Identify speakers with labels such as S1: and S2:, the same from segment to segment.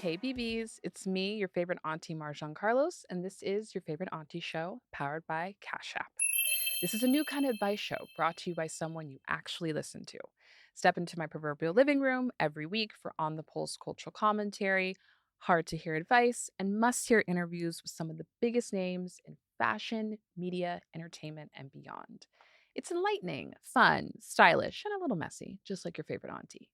S1: Hey BBs, it's me, your favorite auntie Marjan Carlos, and this is your favorite auntie show powered by Cash App. This is a new kind of advice show brought to you by someone you actually listen to. Step into my proverbial living room every week for on the pulse cultural commentary, hard to hear advice, and must hear interviews with some of the biggest names in fashion, media, entertainment, and beyond. It's enlightening, fun, stylish, and a little messy, just like your favorite auntie.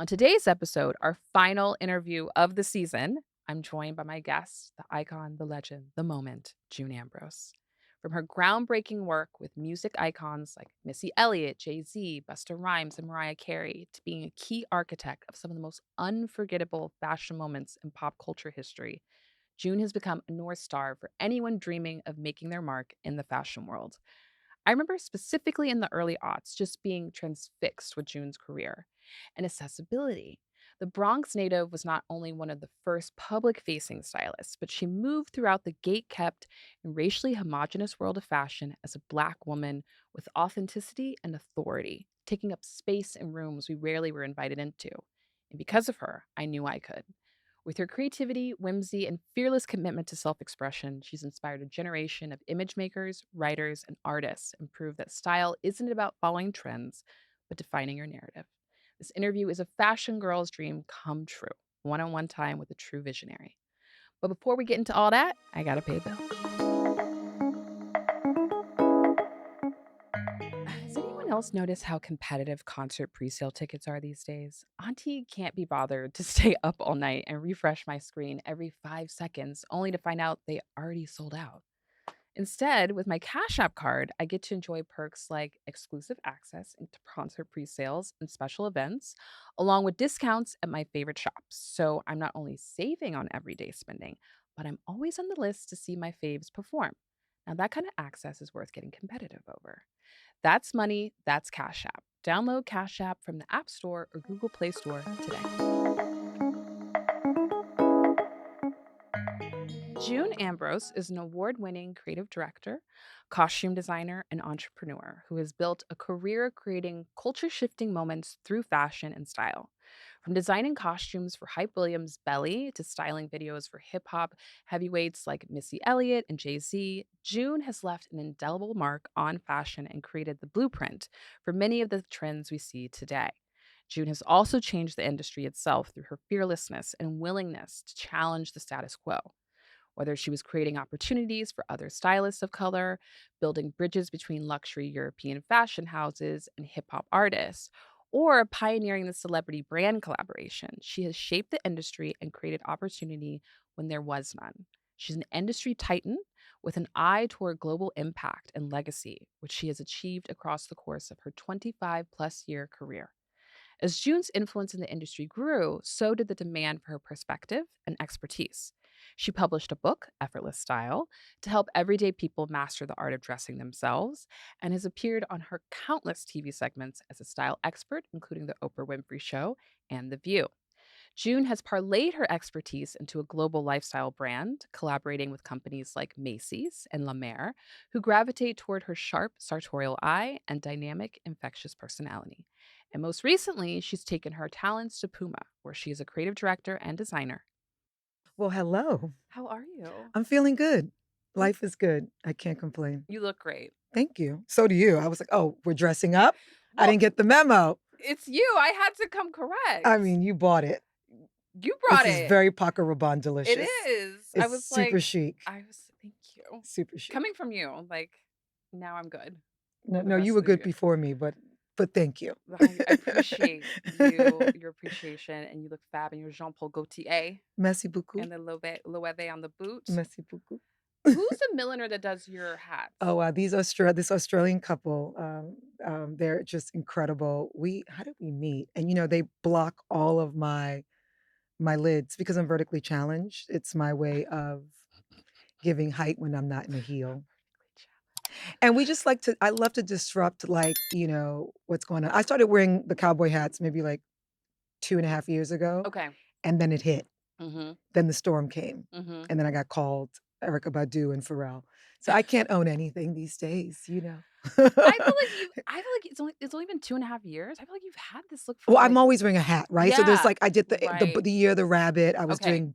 S1: On today's episode, our final interview of the season, I'm joined by my guest, the icon, the legend, the moment, June Ambrose. From her groundbreaking work with music icons like Missy Elliott, Jay-Z, Busta Rhymes, and Mariah Carey, to being a key architect of some of the most unforgettable fashion moments in pop culture history, June has become a North Star for anyone dreaming of making their mark in the fashion world. I remember specifically in the early aughts just being transfixed with June's career and accessibility. The Bronx native was not only one of the first public facing stylists, but she moved throughout the gatekept and racially homogenous world of fashion as a Black woman with authenticity and authority, taking up space in rooms we rarely were invited into. And because of her, I knew I could. With her creativity, whimsy, and fearless commitment to self expression, she's inspired a generation of image makers, writers, and artists and proved that style isn't about following trends, but defining your narrative. This interview is a fashion girl's dream come true, one on one time with a true visionary. But before we get into all that, I gotta pay a bill. Has anyone else noticed how competitive concert presale tickets are these days? Auntie can't be bothered to stay up all night and refresh my screen every 5 seconds, only to find out they already sold out. Instead, with my Cash App card, I get to enjoy perks like exclusive access into concert presales and special events, along with discounts at my favorite shops. So I'm not only saving on everyday spending, but I'm always on the list to see my faves perform. Now, that kind of access is worth getting competitive over. That's money, that's Cash App. Download Cash App from the App Store or Google Play Store today. June Ambrose is an award winning creative director, costume designer, and entrepreneur who has built a career creating culture shifting moments through fashion and style. From designing costumes for Hype Williams' Belly to styling videos for hip hop heavyweights like Missy Elliott and Jay Z, June has left an indelible mark on fashion and created the blueprint for many of the trends we see today. June has also changed the industry itself through her fearlessness and willingness to challenge the status quo. Whether she was creating opportunities for other stylists of color, building bridges between luxury European fashion houses and hip hop artists, or pioneering the celebrity brand collaboration, she has shaped the industry and created opportunity when there was none. She's an industry titan with an eye toward global impact and legacy, which she has achieved across the course of her 25 plus year career. As June's influence in the industry grew, so did the demand for her perspective and expertise. She published a book, Effortless Style, to help everyday people master the art of dressing themselves, and has appeared on her countless TV segments as a style expert, including The Oprah Winfrey Show and The View. June has parlayed her expertise into a global lifestyle brand, collaborating with companies like Macy's and La Mer, who gravitate toward her sharp sartorial eye and dynamic, infectious personality. And most recently, she's taken her talents to Puma, where she is a creative director and designer.
S2: Well, hello.
S1: How are you?
S2: I'm feeling good.
S1: You,
S2: Life is good. I can't complain.
S1: you look great.
S2: Thank you. So do you. I was like, oh, we're dressing up. I
S1: Well,
S2: didn't get the memo.
S1: it's you. I had to come
S2: I
S1: correct.
S2: mean, you bought it.
S1: You
S2: This
S1: brought
S2: is
S1: it.
S2: very Paco Rabanne
S1: It
S2: delicious.
S1: is. I
S2: It's
S1: was
S2: super
S1: like,
S2: chic.
S1: thank you.
S2: Super chic.
S1: Coming from you, like, now I'm good
S2: No,
S1: for the
S2: no, you
S1: rest
S2: were
S1: of the
S2: good
S1: year.
S2: before me, but thank you.
S1: I appreciate you, your appreciation, and you look fab in your Jean Paul Gaultier
S2: Merci beaucoup.
S1: and the Loewe on the boot.
S2: Merci beaucoup.
S1: Who's the milliner that does your hats?
S2: Oh, wow. This Australian couple, they're just incredible. How did we meet? And they block all of my lids because I'm vertically challenged. It's my way of giving height when I'm not in a heel. And we just I love to disrupt, like, what's going on. I started wearing the cowboy hats maybe like 2.5 years ago,
S1: Okay.
S2: and then it hit.
S1: Mm-hmm.
S2: Then the storm came,
S1: Mm-hmm.
S2: and then I got called Erykah Badu and Pharrell. So I can't own anything these days, you know?
S1: I feel like it's only been 2.5 years. I feel like you've had this look for,
S2: Well, I'm
S1: like.
S2: always wearing a hat, right? So there's
S1: Yeah.
S2: like I did
S1: Right.
S2: the year of the rabbit, I was
S1: Okay.
S2: doing,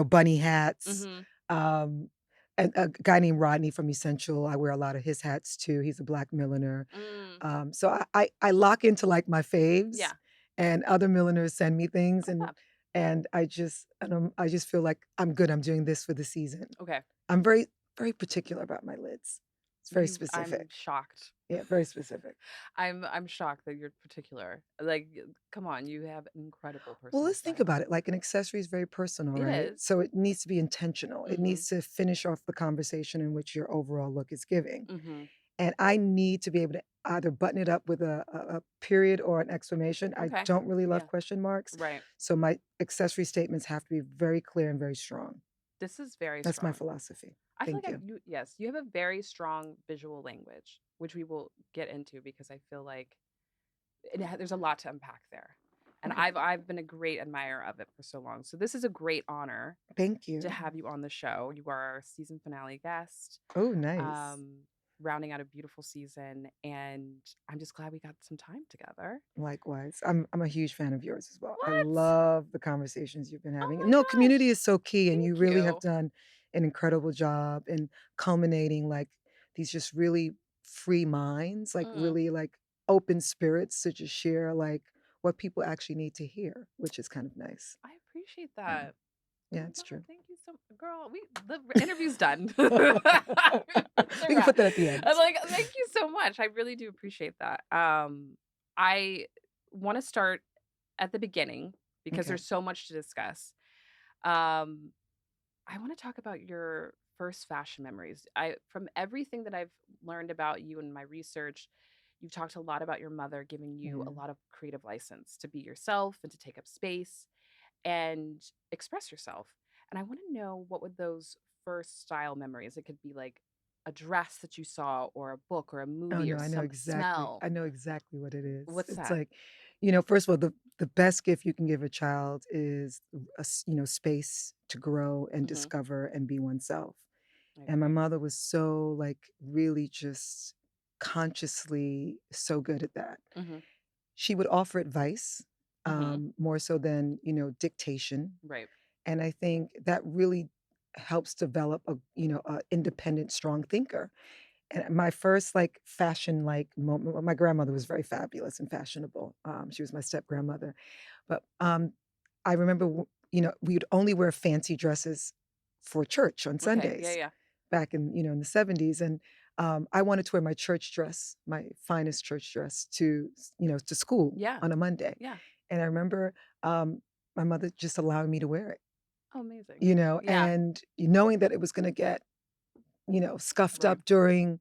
S2: bunny hats.
S1: Mhm.
S2: Um, a guy named Rodney from Essential, I wear a lot of his hats too. He's a black milliner.
S1: Mm.
S2: So I lock into like my faves,
S1: Yeah.
S2: and other milliners send me things,
S1: What's up?
S2: and I just feel like I'm good. I'm doing this for the season.
S1: Okay.
S2: I'm very very particular about my lids. It's very
S1: I'm
S2: specific.
S1: shocked.
S2: Yeah, very specific.
S1: I'm shocked that you're particular. Like, come on, you have incredible
S2: Well,
S1: personal
S2: let's think
S1: style.
S2: about it. Like an accessory is very personal,
S1: It
S2: right?
S1: is.
S2: So it needs to be intentional. It
S1: Mhm.
S2: needs to finish off the conversation in which your overall look is giving.
S1: Mhm.
S2: And I need to be able to either button it up with a period or an exclamation. I
S1: Okay.
S2: don't really love
S1: Yeah.
S2: question marks.
S1: Right.
S2: So my accessory statements have to be very clear and very strong.
S1: This is very
S2: That's my
S1: strong.
S2: philosophy.
S1: I feel
S2: Thank
S1: like
S2: you.
S1: you have a very strong visual language, which we will get into because I feel like there's a lot to unpack there. And
S2: Okay.
S1: I've been a great admirer of it for so long. So this is a great honor
S2: Thank
S1: to
S2: you.
S1: have you on the show. You are our season finale guest,
S2: Oh, nice.
S1: um, rounding out a beautiful season, and I'm just glad we got some time together.
S2: Likewise. I'm a huge fan of yours as well. I
S1: What?
S2: love the conversations you've been
S1: Oh
S2: having. No,
S1: my
S2: community
S1: gosh.
S2: is so key, and you
S1: Thank
S2: really have
S1: you.
S2: done an incredible job in culminating like these just really free minds, like
S1: Mm,
S2: really like open spirits to just share like what people actually need to hear, which is kind of nice.
S1: I appreciate
S2: Yeah.
S1: that. Oh
S2: Yeah,
S1: my
S2: it's
S1: god,
S2: true.
S1: thank you so girl, the interview's done. It's a
S2: We can
S1: wrap.
S2: put that at the end.
S1: I'm like, "Thank you so much." I really do appreciate that. I wanna start at the beginning because
S2: Okay.
S1: there's so much to discuss. Um, I wanna talk about your first fashion memories. I From everything that I've learned about you in my research, you've talked a lot about your mother giving you a
S2: Yeah.
S1: lot of creative license to be yourself and to take up space and express yourself. And I want to know what would those first style memories, it could be like a dress that you saw or a book or a
S2: Oh,
S1: movie
S2: no,
S1: or some smell.
S2: I know exactly what it is.
S1: What's
S2: It's
S1: that?
S2: like, first of all, the best gift you can give a child is space to grow and
S1: Mhm.
S2: discover and be oneself.
S1: I
S2: And my
S1: agree.
S2: mother was so, like, really just consciously so good at that.
S1: Mhm.
S2: She would offer advice,
S1: Mhm.
S2: more so than, dictation,
S1: Right.
S2: and I think that really helps develop a independent, strong thinker. And my first, like, fashion, like, moment well, my grandmother was very fabulous and fashionable, she was my step-grandmother, but, I remember we would only wear fancy dresses for church on
S1: Okay. Yeah,
S2: Sundays
S1: yeah.
S2: back in the '70s, and, I wanted to wear my church dress, my finest church dress to school
S1: Yeah.
S2: on a Monday,
S1: Yeah.
S2: and I remember, my mother just allowing me to wear it,
S1: Oh, amazing. Yeah.
S2: and knowing that it was gonna get, scuffed
S1: Right.
S2: up during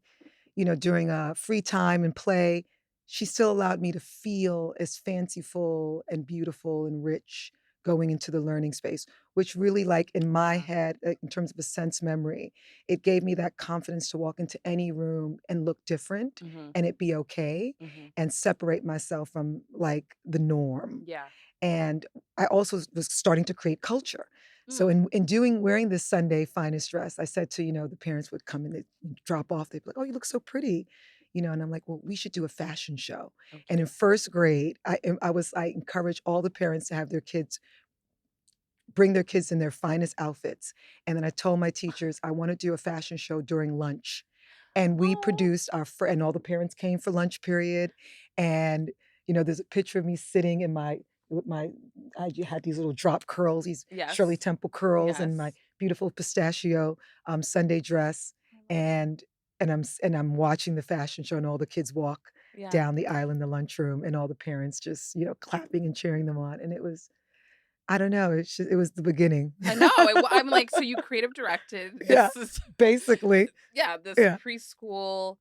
S2: free time and play, she still allowed me to feel as fanciful and beautiful and rich going into the learning space, which really, like, in my
S1: Yeah.
S2: head, in terms of a sense memory, it gave me that confidence to walk into any room and look different
S1: Mhm.
S2: and it be okay
S1: Mhm.
S2: and separate myself from, like, the norm.
S1: Yeah.
S2: And I also was starting to create culture. So
S1: Mm.
S2: in doing wearing this Sunday finest dress, I said to, the parents would come and they'd drop off. They'd be like, "Oh, you look so pretty," and I'm like, "Well, we should do a fashion show." And in
S1: Okay.
S2: first grade, I encouraged all the parents to have their kids bring their kids in their finest outfits. And then I told my teachers, I want to do a fashion show during lunch. And we
S1: Oh.
S2: produced and all the parents came for lunch period. And, there's a picture of me sitting with my, I had these little drop curls, these Shirley
S1: Yes.
S2: Temple curls, and my
S1: Yes.
S2: beautiful pistachio Sunday dress.
S1: I love that.
S2: And, and I'm watching the fashion show, and all the kids walk
S1: Yeah.
S2: down the aisle in the lunchroom, and all the parents just, clapping and cheering them on. And it was, I don't know, it was the beginning.
S1: I know. I'm like, so you creative directed
S2: Yeah,
S1: this is
S2: basically,
S1: yeah, this
S2: yeah.
S1: preschool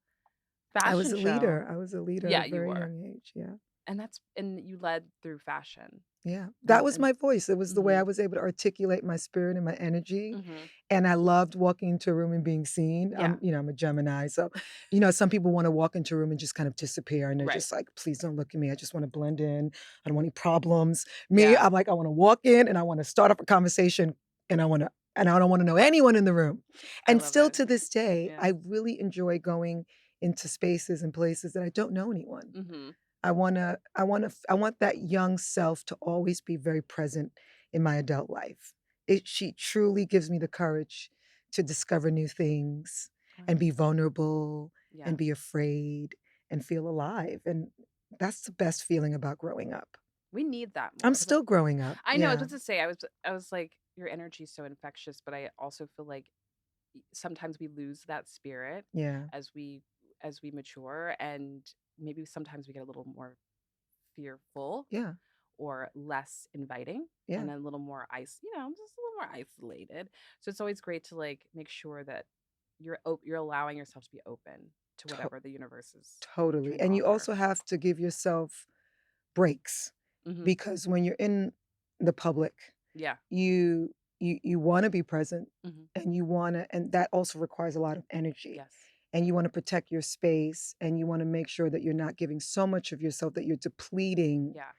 S2: I was
S1: fashion
S2: a
S1: show.
S2: leader, I was a leader at
S1: Yeah,
S2: a
S1: you
S2: very
S1: were.
S2: young age, yeah,
S1: And you led through fashion.
S2: yeah. That was
S1: And
S2: my voice, it was the way I
S1: mhm,
S2: was able to articulate my spirit and my energy,
S1: mhm.
S2: and I loved walking into a room and being seen.
S1: Yeah,
S2: I'm a Gemini, so, some people wanna walk into a room and just kind of disappear, and they're
S1: right.
S2: just like, "Please don't look at me, I just wanna blend in, I don't want any problems." Me,
S1: Yeah.
S2: I'm like, I wanna walk in, and I wanna start up a conversation, and I wanna and I don't wanna know anyone in the room.
S1: I
S2: And
S1: love
S2: still
S1: it.
S2: to this day,
S1: Yeah.
S2: I really enjoy going into spaces and places that I don't know anyone.
S1: Mhm.
S2: I want that young self to always be very present in my adult life. She truly gives me the courage to discover new things
S1: Oh, I
S2: and
S1: love
S2: be
S1: that.
S2: vulnerable and
S1: Yeah.
S2: be afraid and feel alive, and that's the best feeling about growing up.
S1: We need that more
S2: I'm
S1: 'cause
S2: still growing up,
S1: I know, I was
S2: yeah,
S1: about to say, I was like, your energy is so infectious, but I also feel like sometimes we lose that spirit
S2: yeah,
S1: as we mature, and maybe sometimes we get a little more fearful
S2: yeah,
S1: or less inviting
S2: yeah,
S1: and a little more just a little more isolated. So it's always great to like make sure that you're allowing yourself to be open to
S2: to
S1: whatever the universe is
S2: totally,
S1: trying to
S2: and you
S1: offer.
S2: also have to give yourself breaks
S1: Mhm.
S2: because when you're in the public,
S1: Yeah.
S2: you wanna be present,
S1: Mhm.
S2: and you wanna and that also requires a lot of energy,
S1: Yes.
S2: and you wanna protect your space, and you wanna make sure that you're not giving so much of yourself that you're depleting
S1: Yeah.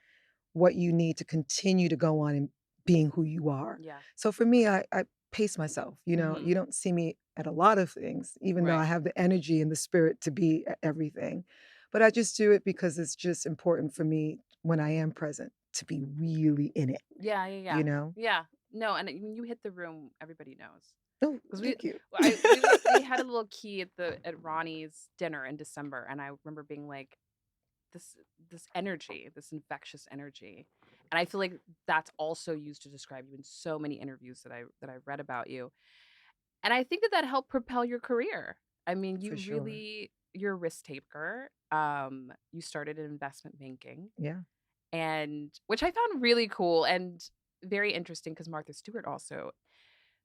S2: what you need to continue to go on and being who you are.
S1: Yeah.
S2: So for me, I pace myself, you know?
S1: Mhm.
S2: You don't see me at a lot of things, even though I
S1: Right.
S2: have the energy and the spirit to be at everything. But I just do it because it's just important for me when I am present to be really in it,
S1: Yeah, yeah,
S2: you
S1: yeah.
S2: know?
S1: Yeah. No, and when you hit the room, everybody knows.
S2: Oh,
S1: 'Cause
S2: thank you.
S1: we had a little key at Ronnie's dinner in December, and I remember being like, this energy, this infectious energy. And I feel like that's also used to describe you in so many interviews that I've read about you. And I think that that helped propel your career. I mean,
S2: For sure.
S1: you're a risk taker. You started in investment banking,
S2: Yeah.
S1: and which I found really cool and very interesting because Martha Stewart also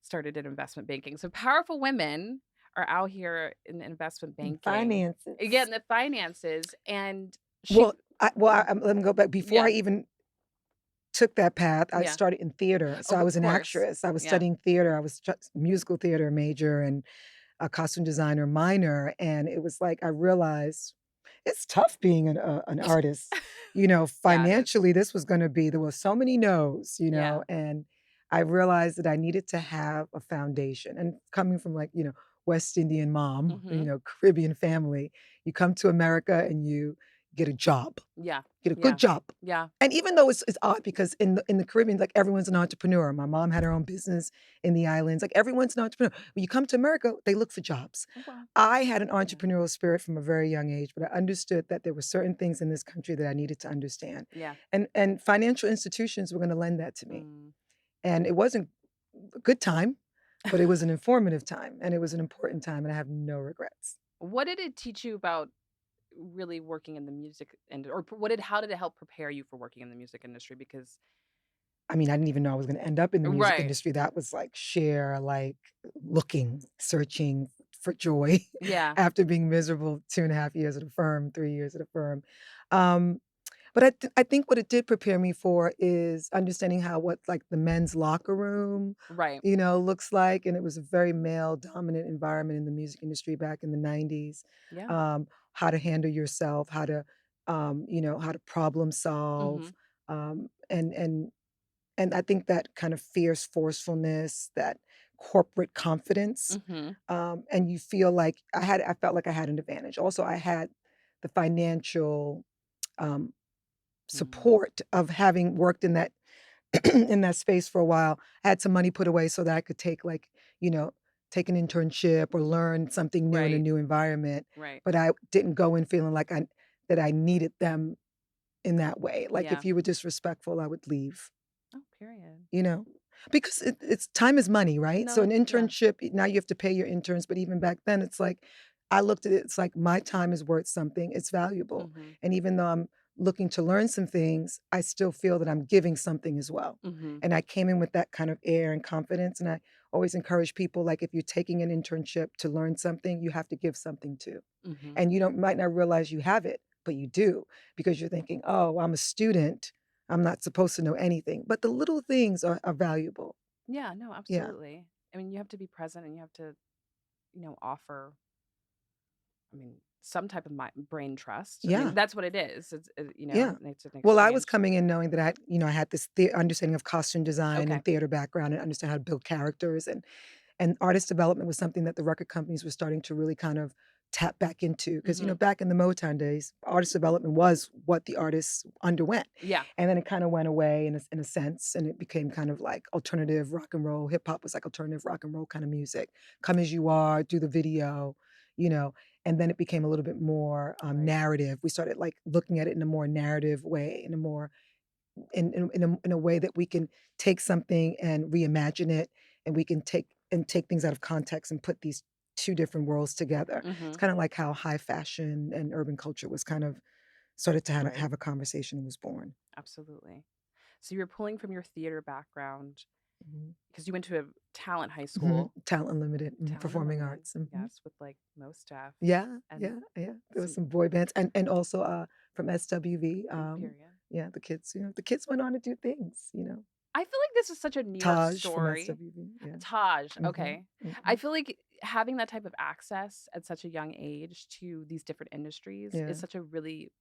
S1: started in investment banking. So powerful women are out here in investment
S2: And
S1: banking,
S2: finances.
S1: again, the finances, and she
S2: Let me go back. Before I
S1: yeah,
S2: even took that path, I
S1: yeah.
S2: started in theater. So
S1: Oh,
S2: I
S1: of
S2: was an
S1: course.
S2: actress. I was
S1: Yeah.
S2: studying theater. I was musical theater major and a costume designer minor. And it was like I realized it's tough being an artist. You know,
S1: Yeah, it is.
S2: financially, this was going to be, there were so many no's, you know,
S1: Yeah.
S2: and I realized that I needed to have a foundation. And coming from like, West Indian mom,
S1: Mhm.
S2: Caribbean family, you come to America and you get a job,
S1: Yeah.
S2: get a good
S1: Yeah.
S2: job.
S1: Yeah.
S2: And even though it's odd because in the Caribbean, like everyone's an entrepreneur. My mom had her own business in the islands. Like everyone's an entrepreneur. When you come to America, they look for jobs.
S1: Oh, wow.
S2: I had an
S1: Yeah.
S2: entrepreneurial spirit from a very young age, but I understood that there were certain things in this country that I needed to understand.
S1: Yeah.
S2: And financial institutions were going to lend that to me.
S1: Mm.
S2: And it wasn't a good time, but it was an informative time and it was an important time and I have no regrets.
S1: What did it teach you about really working in the music and or what did how did it help prepare you for working in the music industry? Because
S2: I mean, I didn't even know I was gonna end up in the music
S1: right.
S2: industry. That was like sheer, like, looking, searching for joy
S1: Yeah.
S2: after being miserable 2.5 years at a firm, 3 years at a firm. Um, but I think what it did prepare me for is understanding how what, like, the men's locker room,
S1: Right.
S2: looks like, and it was a very male-dominant environment in the music industry back in the '90s.
S1: Yeah.
S2: How to handle yourself, how to problem solve,
S1: Mhm.
S2: and I think that kind of fierce forcefulness, that corporate confidence,
S1: Mhm.
S2: and you feel like I felt like I had an advantage. Also, I had the financial, um,
S1: Mm.
S2: support of having worked in that in that space for a while. I had some money put away so that I could you know, take an internship or learn something new in a
S1: Right.
S2: new environment,
S1: Right.
S2: but I didn't go in feeling like I needed them in that way. Like,
S1: Yeah.
S2: if you were disrespectful, I would leave.
S1: Oh, period.
S2: You know? Because it's time is money, right? So
S1: No,
S2: an
S1: yeah.
S2: internship, now you have to pay your interns, but even back then, it's like, I looked at it, it's like my time is worth something, it's valuable.
S1: Mhm.
S2: And even though I'm looking to learn some things, I still feel that I'm giving something as well.
S1: Mhm.
S2: And I came in with that kind of air and confidence, and I always encourage people, like, if you're taking an internship to learn something, you have to give something too.
S1: Mhm.
S2: And you don't might not realize you have it, but you do because you're thinking, "Oh, I'm a student. I'm not supposed to know anything." But the little things are valuable.
S1: Yeah, no,
S2: Yeah.
S1: absolutely. I mean, you have to be present and you have to, offer I mean, some type of brain trust. I mean,
S2: Yeah.
S1: that's what it is.
S2: Yeah.
S1: It's an
S2: Well, I was
S1: exchange.
S2: coming in knowing that I had this understanding of costume design
S1: Okay.
S2: and theater background and understand how to build characters and artist development was something that the record companies were starting to really kind of tap back into because
S1: Hmm.
S2: back in the Motown days, artist development was what the artists underwent,
S1: Yeah.
S2: and then it kind of went away in a sense, and it became kind of like alternative rock and roll. Hip hop was like alternative rock and roll kind of music. Come as you are, do the video, you know, and then it became a little bit more
S1: Right.
S2: narrative. We started like looking at it in a more narrative way, in a more in a way that we can take something and reimagine it, and we can take things out of context and put these two different worlds together. It's
S1: Hmm.
S2: kind of like how high fashion and urban culture was kind of started to
S1: Right.
S2: have a conversation and was born.
S1: Absolutely. So you were pulling from your theater background
S2: Mhm.
S1: because you went to a talent high
S2: Mhm.
S1: school,
S2: Talent Unlimited,
S1: Talent
S2: performing
S1: Unlimited,
S2: arts. Mhm.
S1: yes, with like most Def
S2: Yeah,
S1: and
S2: yeah, yeah. There was
S1: some
S2: some boy bands and also from SWV.
S1: period.
S2: Yeah, the kids went on to do things.
S1: I feel like this is such a New York
S2: Taj from
S1: story.
S2: SWV. Yeah.
S1: Taj,
S2: Mhm.
S1: okay. I
S2: Mhm.
S1: feel like having that type of access at such a young age to these different industries is
S2: Yeah.
S1: such a really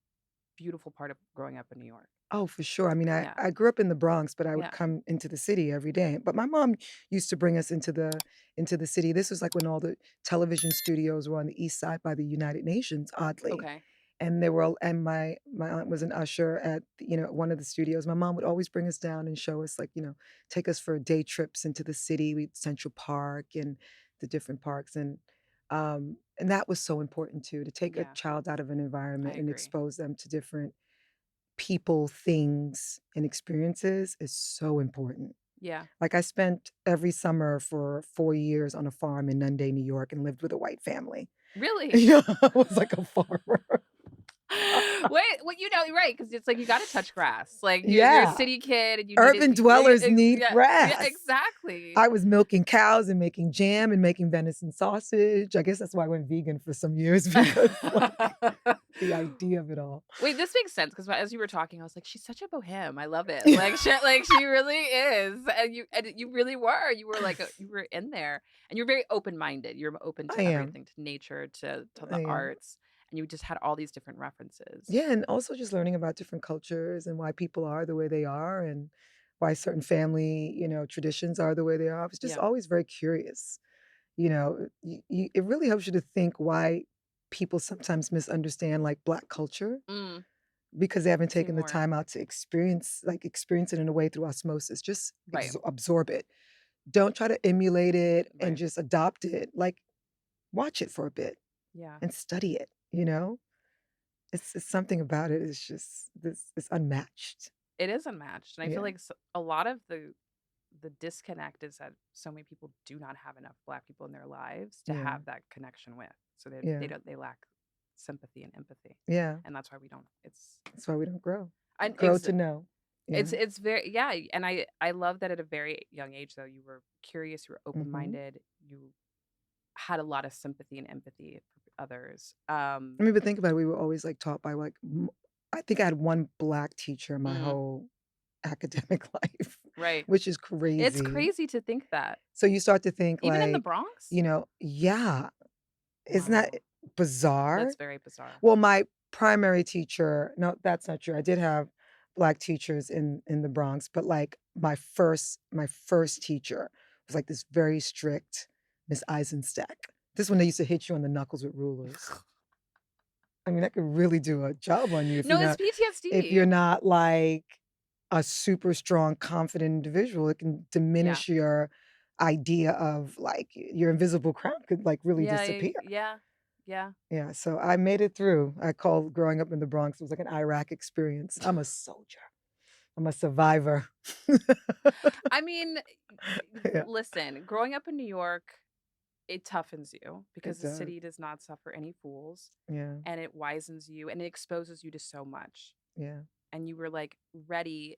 S1: beautiful part of growing up in New York.
S2: Oh, for sure. I mean, I
S1: Yeah.
S2: I grew up in the Bronx, but I would
S1: Yeah.
S2: come into the city every day. But my mom used to bring us into the city. This was like when all the television studios were on the east side by the United Nations, oddly.
S1: Okay.
S2: And there were and my aunt was an usher at, one of the studios. My mom would always bring us down and show us like, take us for day trips into the city, we Central Park and the different parks and that was so important too, to take a
S1: Yeah.
S2: child out of an
S1: I
S2: environment and
S1: agree.
S2: expose them to different people, things, and experiences is so important.
S1: Yeah.
S2: Like, I spent every summer for 4 years on a farm in Nunde, New York, and lived with a white family.
S1: Really?
S2: Yeah, I was like a farmer.
S1: Wait, well, you're right, because it's like you gotta touch grass. Like, you're a
S2: Yeah,
S1: city kid and you needed
S2: urban
S1: yeah, yeah,
S2: dwellers need
S1: yeah,
S2: grass.
S1: exactly.
S2: I was milking cows and making jam and making venison sausage. I guess that's why I went vegan for some years because, like, the idea of it all.
S1: Wait, this makes sense because as you were talking, I was like, "She's such a bohem, I love it." She really is, and you really were. You were like you were in there, and you're very open-minded. You're open
S2: I
S1: to
S2: am,
S1: everything, to nature, to
S2: I
S1: the
S2: am.
S1: arts, and you just had all these different references.
S2: Yeah, and also just learning about different cultures and why people are the way they are and why certain family, traditions are the way they are. I was just
S1: Yeah.
S2: always very curious. It really helps you to think why people sometimes misunderstand like Black culture
S1: Mm,
S2: because they haven't
S1: say
S2: taken the
S1: more.
S2: time out to experience it in a way through osmosis. Just
S1: Right,
S2: absorb it. Don't try to emulate it and
S1: right.
S2: just adopt it. Like watch it for a bit
S1: Yeah.
S2: and study it. It's something about it is just this it's unmatched.
S1: It is unmatched, and I feel
S2: Yeah,
S1: like a lot of the disconnect is that so many people do not have enough Black people in their lives to
S2: yeah,
S1: have that connection with. So
S2: yeah,
S1: they lack sympathy and empathy,
S2: yeah.
S1: and that's why we don't.
S2: That's why we don't grow.
S1: And
S2: Grow to know. Yeah.
S1: it's very yeah, and I love that at a very young age though you were curious, you were open
S2: Mhm.
S1: minded, you had a lot of sympathy and empathy for others.
S2: I mean, but think about it, we were always, like, taught by, like, I think I had one Black teacher in my
S1: Mm,
S2: whole academic life,
S1: right.
S2: which is
S1: It's
S2: crazy.
S1: crazy to think that
S2: So you start to think,
S1: even in the
S2: like,
S1: Bronx.
S2: yeah, isn't that
S1: Wow,
S2: bizarre?
S1: that's very bizarre.
S2: Well, my primary teacher no, that's not true. I did have Black teachers in the Bronx, but, like, my first teacher was, like, this very strict Miss Eisenstack. This one they used to hit you on the knuckles with rulers. I mean, that could really do a job on you
S1: No, it's
S2: if you're
S1: PTSD.
S2: not, like, a super strong, confident individual. It can
S1: Yeah.
S2: diminish your idea of, like, your invisible crown could, like, really
S1: Yeah,
S2: disappear.
S1: yeah, yeah.
S2: Yeah, so I made it through. I call growing up in the Bronx, it was like an Iraq experience. I'm a soldier. I'm a survivor.
S1: I mean,
S2: Yeah,
S1: listen, growing up in New York, it toughens you
S2: it
S1: because the
S2: does.
S1: city does not suffer any fools,
S2: Yeah,
S1: and it wisens you and it exposes you to so much.
S2: yeah,
S1: And you were like ready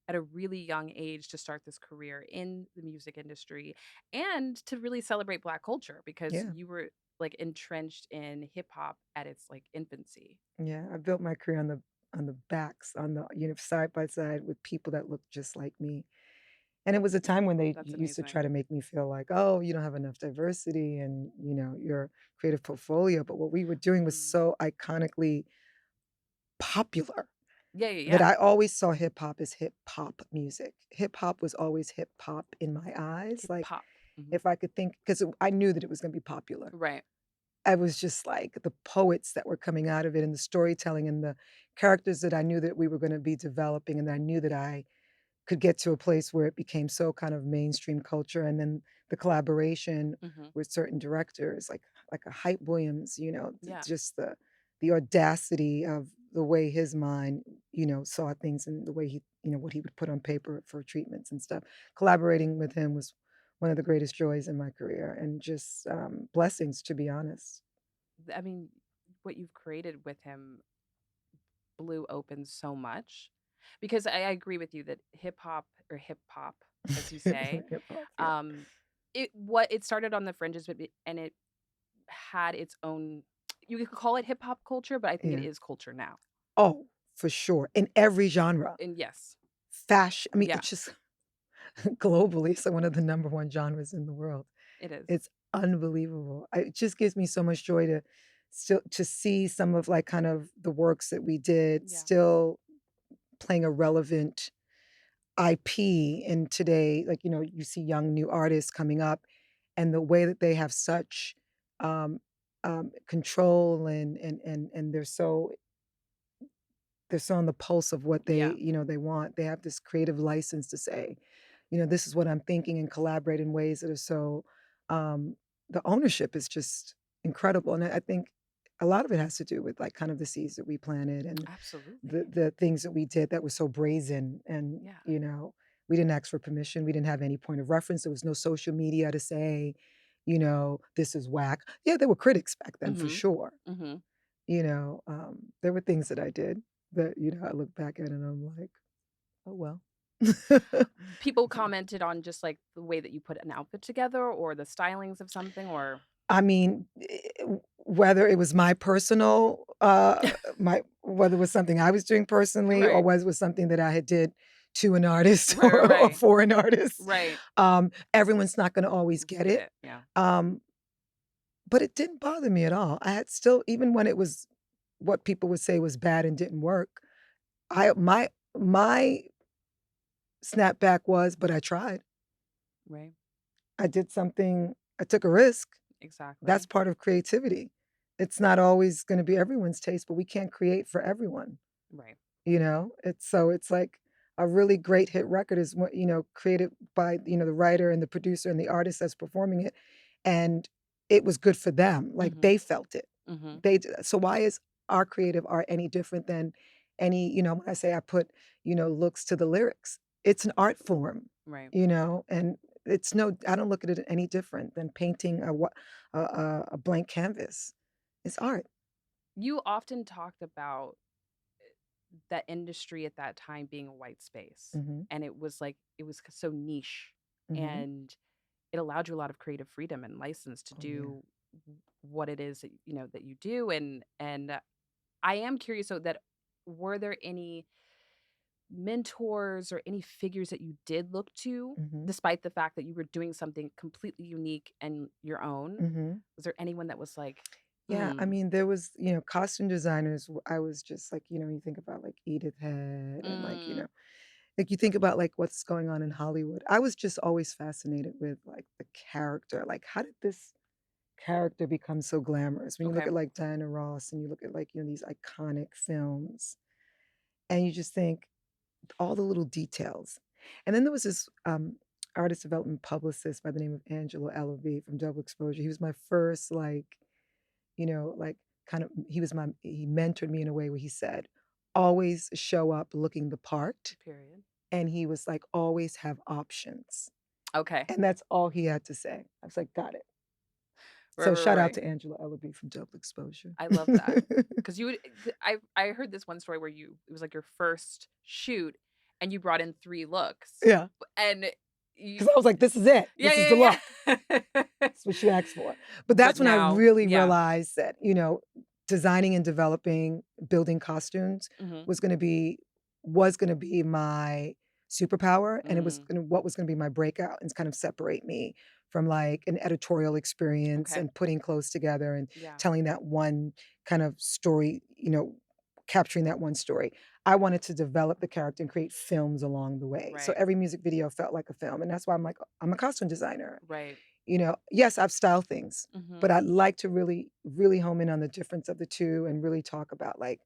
S1: at a really young age to start this career in the music industry and to really celebrate Black culture because
S2: yeah,
S1: you were like entrenched in hip hop at its like infancy.
S2: yeah. I built my career on the backs, side by side with people that look just like me. And it was a time when they
S1: That's
S2: used to try
S1: amazing.
S2: to make me feel like, "Oh, you don't have enough diversity and, your creative portfolio," but what we were doing was
S1: Mm.
S2: so iconically popular
S1: Yeah, yeah,
S2: that
S1: yeah.
S2: I always saw hip hop as hip hop music. Hip hop was always hip hop in my eyes,
S1: Hip
S2: like,
S1: hop. Mhm.
S2: if I could think, because I knew that it was gonna be popular.
S1: Right.
S2: I was just like the poets that were coming out of it and the storytelling and the characters that I knew that we were gonna be developing, and I knew that I could get to a place where it became so kind of mainstream culture, and then the collaboration
S1: Mhm.
S2: with certain directors like a Hype Williams,
S1: Yeah.
S2: just the audacity of the way his mind, saw things and the way he, what he would put on paper for treatments and stuff. Collaborating with him was one of the greatest joys in my career and just blessings, to be honest.
S1: I mean, what you've created with him blew open so much because I agree with you that hip hop, as you say,
S2: Hip hop, yeah.
S1: um, it started on the fringes, and it had its own. You could call it hip hop culture, but I think it
S2: Yeah.
S1: is culture now.
S2: Oh, for sure. In every genre.
S1: And yes,
S2: Fashion, I mean,
S1: yeah,
S2: it's just globally, it's one of the number 1 genres in the world.
S1: it is.
S2: It's unbelievable. It just gives me so much joy to see some of, like, kind of the works that we did
S1: Yeah,
S2: still playing a relevant IP in today. Like, you see young new artists coming up, and the way that they have such, um, control and they're so on the pulse of what they,
S1: yeah.
S2: they want. They have this creative license to say, this is what I'm thinking, and collaborate in ways that are so, um, the ownership is just incredible. And I think a lot of it has to do with, like, kind of the seeds that we planted and the
S1: Absolutely.
S2: the things that we did that was so brazen. And,
S1: Yeah.
S2: we didn't ask for permission. We didn't have any point of reference. There was no social media to say, this is whack. Yeah, there were critics back then for
S1: Mhm.
S2: sure.
S1: Mhm.
S2: There were things that I did that, I look back at and I'm like, "Oh, well."
S1: People commented on just like the way that you put an outfit together or the stylings of something or
S2: I mean, whether it was my personal, whether it was something I was doing personally or
S1: right.
S2: whether it was something that I had did to an artist
S1: Right, right,
S2: or
S1: right.
S2: for an artist,
S1: Right.
S2: everyone's not gonna always get
S1: Get
S2: it.
S1: it. Yeah.
S2: Um, but it didn't bother me at all. I had still, even when it was what people would say was bad and didn't work, I my snapback was, "But I tried.
S1: Right.
S2: I did something. I took a risk." That's
S1: Exactly.
S2: part of creativity. It's not always gonna be everyone's taste, but we can't create for everyone,
S1: Right.
S2: It's like a really great hit record is what, created by, the writer and the producer and the artist that's performing it, and it was good for them, like,
S1: Mhm.
S2: they felt it.
S1: Mhm.
S2: So why is our creative art any different than any, when I say I put, looks to the lyrics? It's an art form,
S1: Right.
S2: and it's no, I don't look at it any different than painting a blank canvas. It's art.
S1: You often talked about that industry at that time being a white space
S2: Mhm,
S1: and it was like it was so niche
S2: mhm.
S1: and it allowed you a lot of creative freedom and license to
S2: Oh, yeah.
S1: do what it is that that you do and I am curious so that were there any mentors or any figures that you did look to
S2: Mhm,
S1: despite the fact that you were doing something completely unique and your own?
S2: mhm.
S1: Was there anyone that was like,
S2: Yeah, I
S1: "Mm,
S2: mean, there was, costume designers, I was just like, you think about, like, Edith Head and,
S1: mm,
S2: like, you think about, like, what's going on in Hollywood. I was just always fascinated with, like, the character, like, how did this character become so glamorous? When you look
S1: okay."
S2: at, like, Diana Ross and you look at, like, these iconic films, and you just think all the little details. And then there was this, artist development publicist by the name of Angelo Ellerby from Double Exposure. He was my first, like, like, kind of he mentored me in a way where he said, "Always show up looking the part,"
S1: Period.
S2: and he was like, "Always have options."
S1: Okay.
S2: And that's all he had to say. I was like, "Got it."
S1: Right,
S2: So
S1: right,
S2: shout out
S1: right.
S2: to Angela Ellerby from Double Exposure.
S1: I love that because you would I heard this one story where it was like your first shoot and you brought in 3 looks,
S2: Yeah,
S1: and you
S2: 'cause I was like, "This is it.
S1: yeah,
S2: This is the
S1: yeah,
S2: look."
S1: yeah.
S2: That's what you asked for. But
S1: But
S2: that's when I
S1: now
S2: really
S1: yeah.
S2: realized that, designing and developing, building costumes
S1: Mhm.
S2: was gonna be my superpower, and it was
S1: Mm,
S2: gonna what was gonna be my breakout and kind of separate me from, like, an editorial experience
S1: okay.
S2: and putting clothes together and
S1: Yeah.
S2: telling that one kind of story, capturing that one story. I wanted to develop the character and create films along the way, so
S1: Right.
S2: every music video felt like a film, and that's why I'm like, I'm a costume designer.
S1: Right.
S2: Yes, I've styled things, but
S1: Mhm.
S2: I'd like to really, really home in on the difference of the 2 and really talk about, like,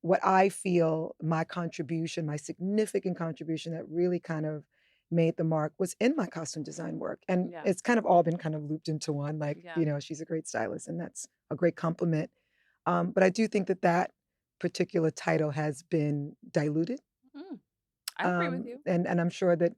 S2: what I feel my contribution, my significant contribution that really kind of made the mark was in my costume design work, and
S1: Yeah.
S2: it's kind of all been kind of looped into one, like,
S1: Yeah.
S2: she's a great stylist, and that's a great compliment, but I do think that that particular title has been diluted,
S1: Mm, I agree with you.
S2: and I'm sure that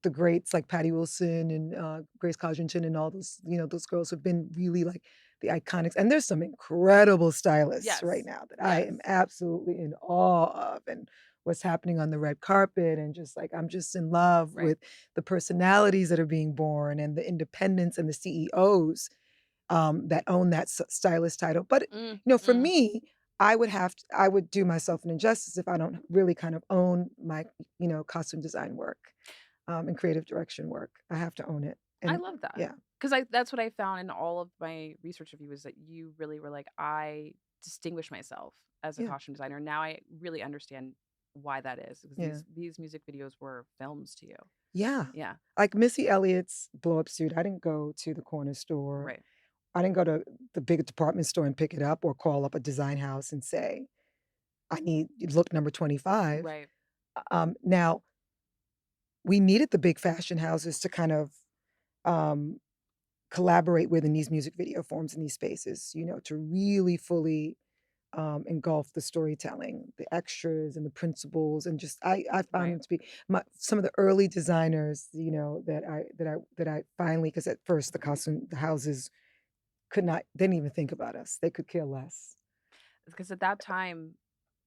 S2: the greats like Patty Wilson and, Grace Coddington and all those, those girls have been really, like, the iconics, and there's some incredible stylists right
S1: Yes.
S2: now that I am
S1: Yes.
S2: absolutely in awe of, and what's happening on the red carpet, and just, like, I'm just in love
S1: Right.
S2: with the personalities that are being born and the independents and the CEOs that own that stylist title. But
S1: Mm,
S2: for
S1: mm.
S2: me, I would do myself an injustice if I don't really kind of own my costume design work and creative direction work. I have to own it.
S1: I
S2: And
S1: love that
S2: yeah,
S1: because I that's what I found in all of my research of you is that you really were like, "I distinguish myself as a
S2: yeah,
S1: costume designer." Now I really understand why that is because
S2: yeah,
S1: these music videos were films to you.
S2: yeah.
S1: Yeah.
S2: Like Missy Elliott's blow up suit. I didn't go to the corner store.
S1: Right.
S2: I didn't go to the big department store and pick it up or call up a design house and say, I need look number 25.
S1: Right.
S2: Now, we needed the big fashion houses to kind of um, collaborate with in these music video forms in these spaces, to really fully engulf the storytelling, the extras and the principles, and just I found
S1: Right.
S2: them to be some of the early designers, that I finally, because at first the houses could not didn't even think about us. They could care less.
S1: Because at that time,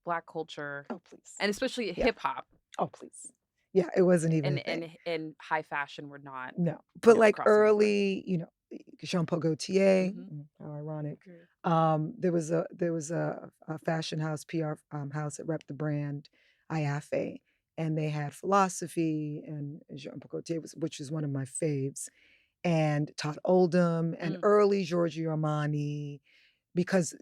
S1: Black culture,
S2: Oh please.
S1: and especially
S2: Yeah.
S1: hip hop
S2: Oh please. Yeah, it wasn't even a
S1: and
S2: thing.
S1: high fashion were not,
S2: No, but, like,
S1: crossing over.
S2: early, Jean Paul Gaultier,
S1: Mhm.
S2: how ironic.
S1: Agree.
S2: There was a fashion house, PR, house that repped the brand IAFE, and they had Philosophy, and Jean Paul Gaultier which is one of my faves, and Todd Oldham, and
S1: Mm,
S2: early Giorgio Armani, because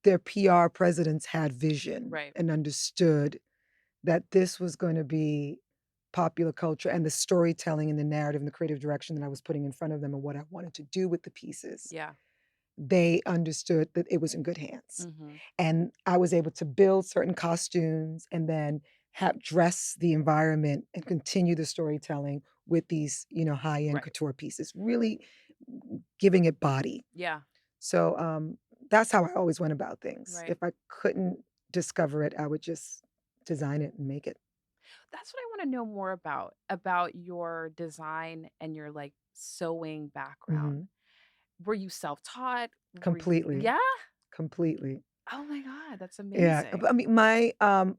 S2: their PR presidents had vision
S1: right.
S2: and understood that this was gonna be popular culture, and the storytelling and the narrative and the creative direction that I was putting in front of them and what I wanted to do with the pieces,
S1: Yeah.
S2: they understood that it was in good hands.
S1: Mhm.
S2: And I was able to build certain costumes and then have dress the environment and continue the storytelling with these, high-end
S1: Right.
S2: couture pieces, really giving it body.
S1: Yeah.
S2: So, that's how I always went about things.
S1: Right.
S2: If I couldn't discover it, I would just design it and make it.
S1: That's what I wanna know more about your design and your, like, sewing background.
S2: Mhm.
S1: Were you self-taught? Were you
S2: Completely,
S1: Yeah?
S2: completely.
S1: Oh my god, that's
S2: Yeah, but I
S1: amazing.
S2: mean,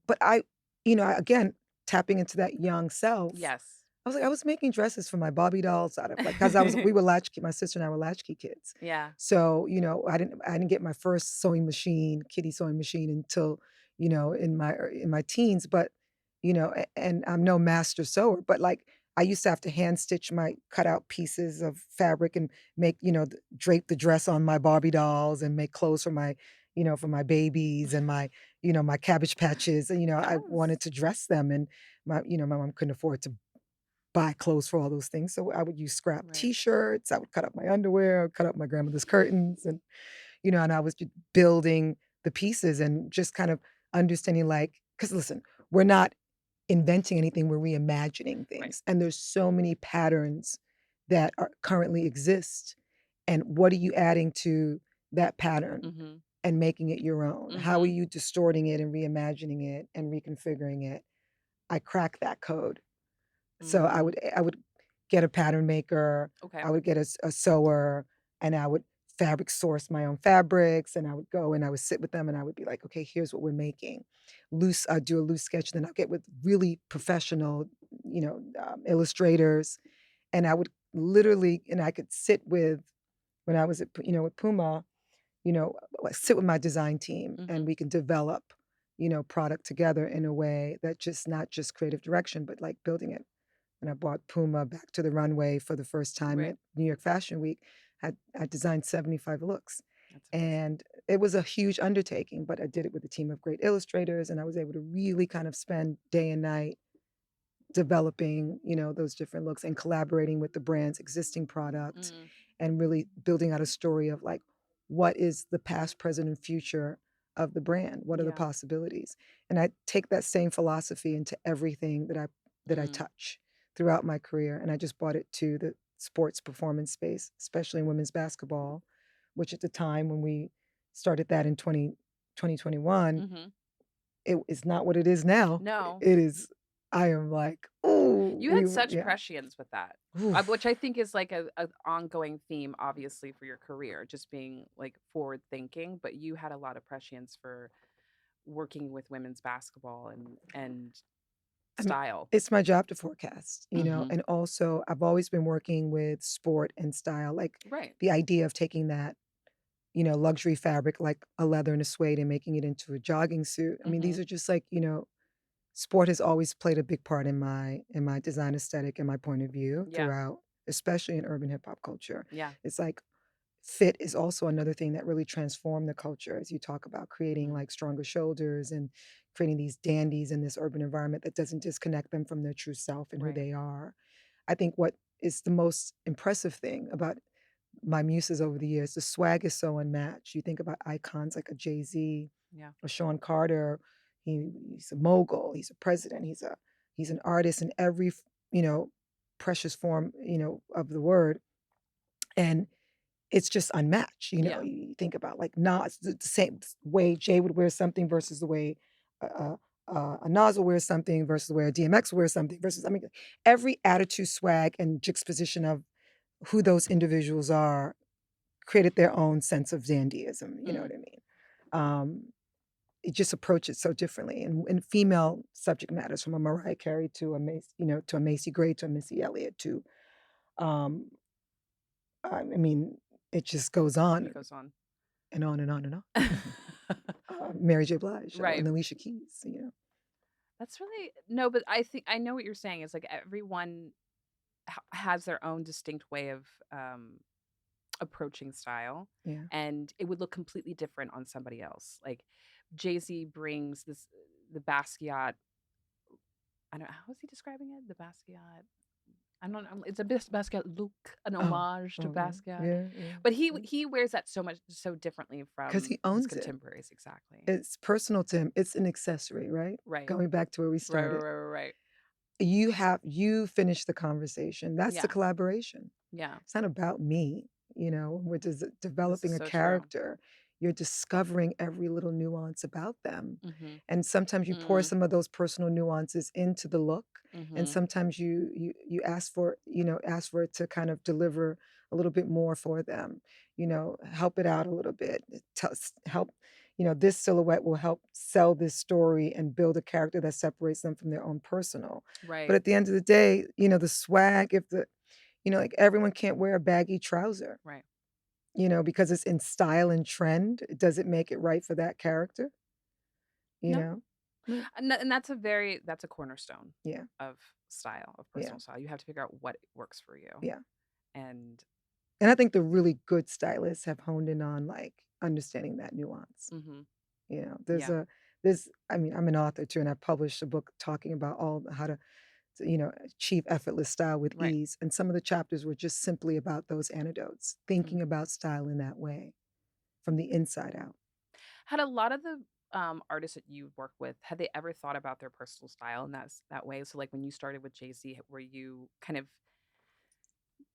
S2: but again, tapping into that young self,
S1: Yes.
S2: I was making dresses for my Barbie dolls out of, like, 'cause we were latchkey my sister and I were latchkey kids.
S1: Yeah.
S2: So, I didn't get my first sewing machine, kitty sewing machine until, in my teens, but, and I'm no master sewer, but, like, I used to have to hand stitch my cutout pieces of fabric and make, drape the dress on my Barbie dolls and make clothes for my babies and my Cabbage Patches, and, I
S1: Yes.
S2: wanted to dress them, and my mom couldn't afford to buy clothes for all those things, so I would use scrap
S1: Right.
S2: T-shirts, I would cut up my underwear, cut up my grandmother's curtains, and I was just building the pieces and just kind of understanding, like, because listen, we're not inventing anything, we're reimagining
S1: Right.
S2: things, and there's so many patterns that are currently exist, and what are you adding to that pattern
S1: Mhm.
S2: and making it your own? How are
S1: Mhm.
S2: you distorting it and reimagining it and reconfiguring it? I cracked that code. So
S1: Mm.
S2: I would get a pattern maker,
S1: Okay.
S2: I would get a sewer, and I would fabric source my own fabrics, and I would go and I would sit with them and I would be like, "Okay, here's what we're making." I'd do a loose sketch, then I'll get with really professional, illustrators, and I would literally and I could sit with when I was at with Puma, sit with my design team, and
S1: Mhm.
S2: we can develop product together in a way that just not just creative direction, but like building it. And I bought Puma back to the runway for the first time
S1: Right.
S2: at New York Fashion Week. I designed 75 looks.
S1: That's amazing.
S2: And it was a huge undertaking, but I did it with a team of great illustrators, and I was able to really kind of spend day and night developing, those different looks and collaborating with the brand's existing product
S1: Mm,
S2: and really building out a story of like, what is the past, present, and future of the brand? What are the
S1: yeah.
S2: possibilities? And I take that same philosophy into everything that I
S1: Mm,
S2: touch throughout my career. And I just brought it to the sports performance space, especially in women's basketball, which at the time when we started that in 2021,
S1: mhm.
S2: it is not what it is now.
S1: No.
S2: It is I am like, "Ooh,
S1: You
S2: we
S1: had
S2: were"
S1: such
S2: yeah.
S1: prescience with that,
S2: Oof.
S1: which I think is like a ongoing theme, obviously, for your career, just being like forward thinking. But you had a lot of prescience for working with women's basketball and
S2: I mean,
S1: style.
S2: it's my job to forecast,
S1: Hmm.
S2: and also I've always been working with sport and style, like,
S1: Right.
S2: the idea of taking that, luxury fabric like a leather and a suede and making it into a jogging suit. I mean,
S1: Hmm.
S2: these are just like, sport has always played a big part in my design aesthetic and my point of view
S1: Yeah.
S2: throughout, especially in urban hip hop culture.
S1: Yeah.
S2: It's like fit is also another thing that really transformed the culture as you talk about creating
S1: Mm,
S2: like stronger shoulders and creating these dandies in this urban environment that doesn't disconnect them from their true self and who
S1: right.
S2: they are. I think what is the most impressive thing about my muses over the years, the swag is so unmatched. You think about icons like a Jay-Z,
S1: Yeah.
S2: a Sean Carter, he's a mogul, he's a president, he's an artist in every precious form, of the word. And it's just unmatched,
S1: Yeah.
S2: you think about, like, Nas, the same way Jay would wear something versus the way, a Nas will wear something versus the way a DMX wears something versus I mean, every attitude, swag, and juxtaposition of who those individuals are created their own sense of dandyism, you know what
S1: Mm,
S2: I mean? Um, it just approach it so differently, and female subject matters from a Mariah Carey to a to a Macy Gray to a Missy Elliott to, um, I mean, it just goes
S1: it
S2: on
S1: goes on.
S2: and on and on and on. Mary J. Blige,
S1: Right.
S2: and Alicia Keys.
S1: That's really no, but I think I know what you're saying. Is like everyone has their own distinct way of approaching style,
S2: Yeah.
S1: and it would look completely different on somebody else. Like Jay-Z brings this the Basquiat. I don't know how is he describing it? The Basquiat. I don't know. It's a Basquiat look, an
S2: Oh,
S1: homage to
S2: okay.
S1: Basquiat.
S2: Yeah, yeah,
S1: But he
S2: yeah.
S1: he wears that so differently
S2: 'Cause
S1: from
S2: he
S1: his
S2: owns it.
S1: contemporaries. Exactly.
S2: It's personal to him. It's an accessory, right?
S1: Right.
S2: Going back to where we
S1: Right. Right.
S2: started.
S1: Right. Right. Right.
S2: You finish the conversation. That's the
S1: Yeah.
S2: collaboration.
S1: Yeah.
S2: It's not about me, when we're
S1: This is
S2: developing a
S1: so true.
S2: character, you're discovering every little nuance about them.
S1: Mm-hmm.
S2: And sometimes you pour
S1: Mm,
S2: some of those personal nuances into the look, and
S1: mm-hmm.
S2: sometimes you ask for it to kind of deliver a little bit more for them, help it out a little bit. Help, this silhouette will help sell this story and build a character that separates them from their own personal. But
S1: Right.
S2: at the end of the day, the swag, if the like everyone can't wear a baggy trouser,
S1: Right.
S2: because it's in style and trend. Does it make it right for that character? You
S1: No.
S2: know? No.
S1: And that's a cornerstone
S2: Yeah,
S1: of style, of
S2: yeah,
S1: personal style. You have to figure out what works for you.
S2: yeah.
S1: And
S2: And I think the really good stylists have honed in on, like, understanding that nuance.
S1: mhm.
S2: There's
S1: Yeah.
S2: I mean, I'm an author too, and I published a book talking about all how to achieve effortless style with
S1: Right.
S2: ease. And some of the chapters were just simply about those antidotes,
S1: Mm.
S2: thinking about style in that way from the inside out.
S1: Had a lot of the artists that you work with, had they ever thought about their personal style in that way? So like when you started with Jay-Z, were you kind of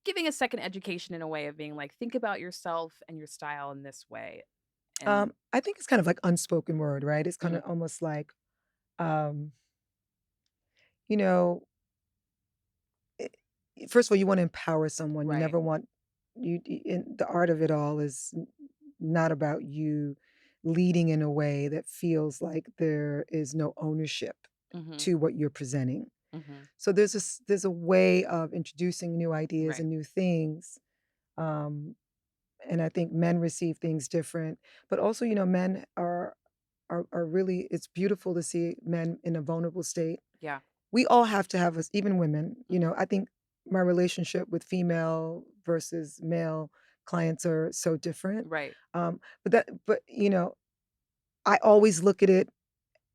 S1: giving a second education in a way of being like, think about yourself and your style in this way? And
S2: I think it's kind of like unspoken word, right? It's kind
S1: mm,
S2: of almost like, um, you know, i first of all, you wanna empower someone. You
S1: right.
S2: never want in the art of it all is not about you leading in a way that feels like there is no ownership
S1: Mhm.
S2: to what you're presenting.
S1: Mhm.
S2: So there's a way of introducing new ideas
S1: Right.
S2: and new things, um, and I think men receive things different, but also, men are are really, it's beautiful to see men in a vulnerable state.
S1: Yeah.
S2: We all have to have us, even women,
S1: Mhm.
S2: I think my relationship with female versus male clients are so different.
S1: Right.
S2: But I always look at it,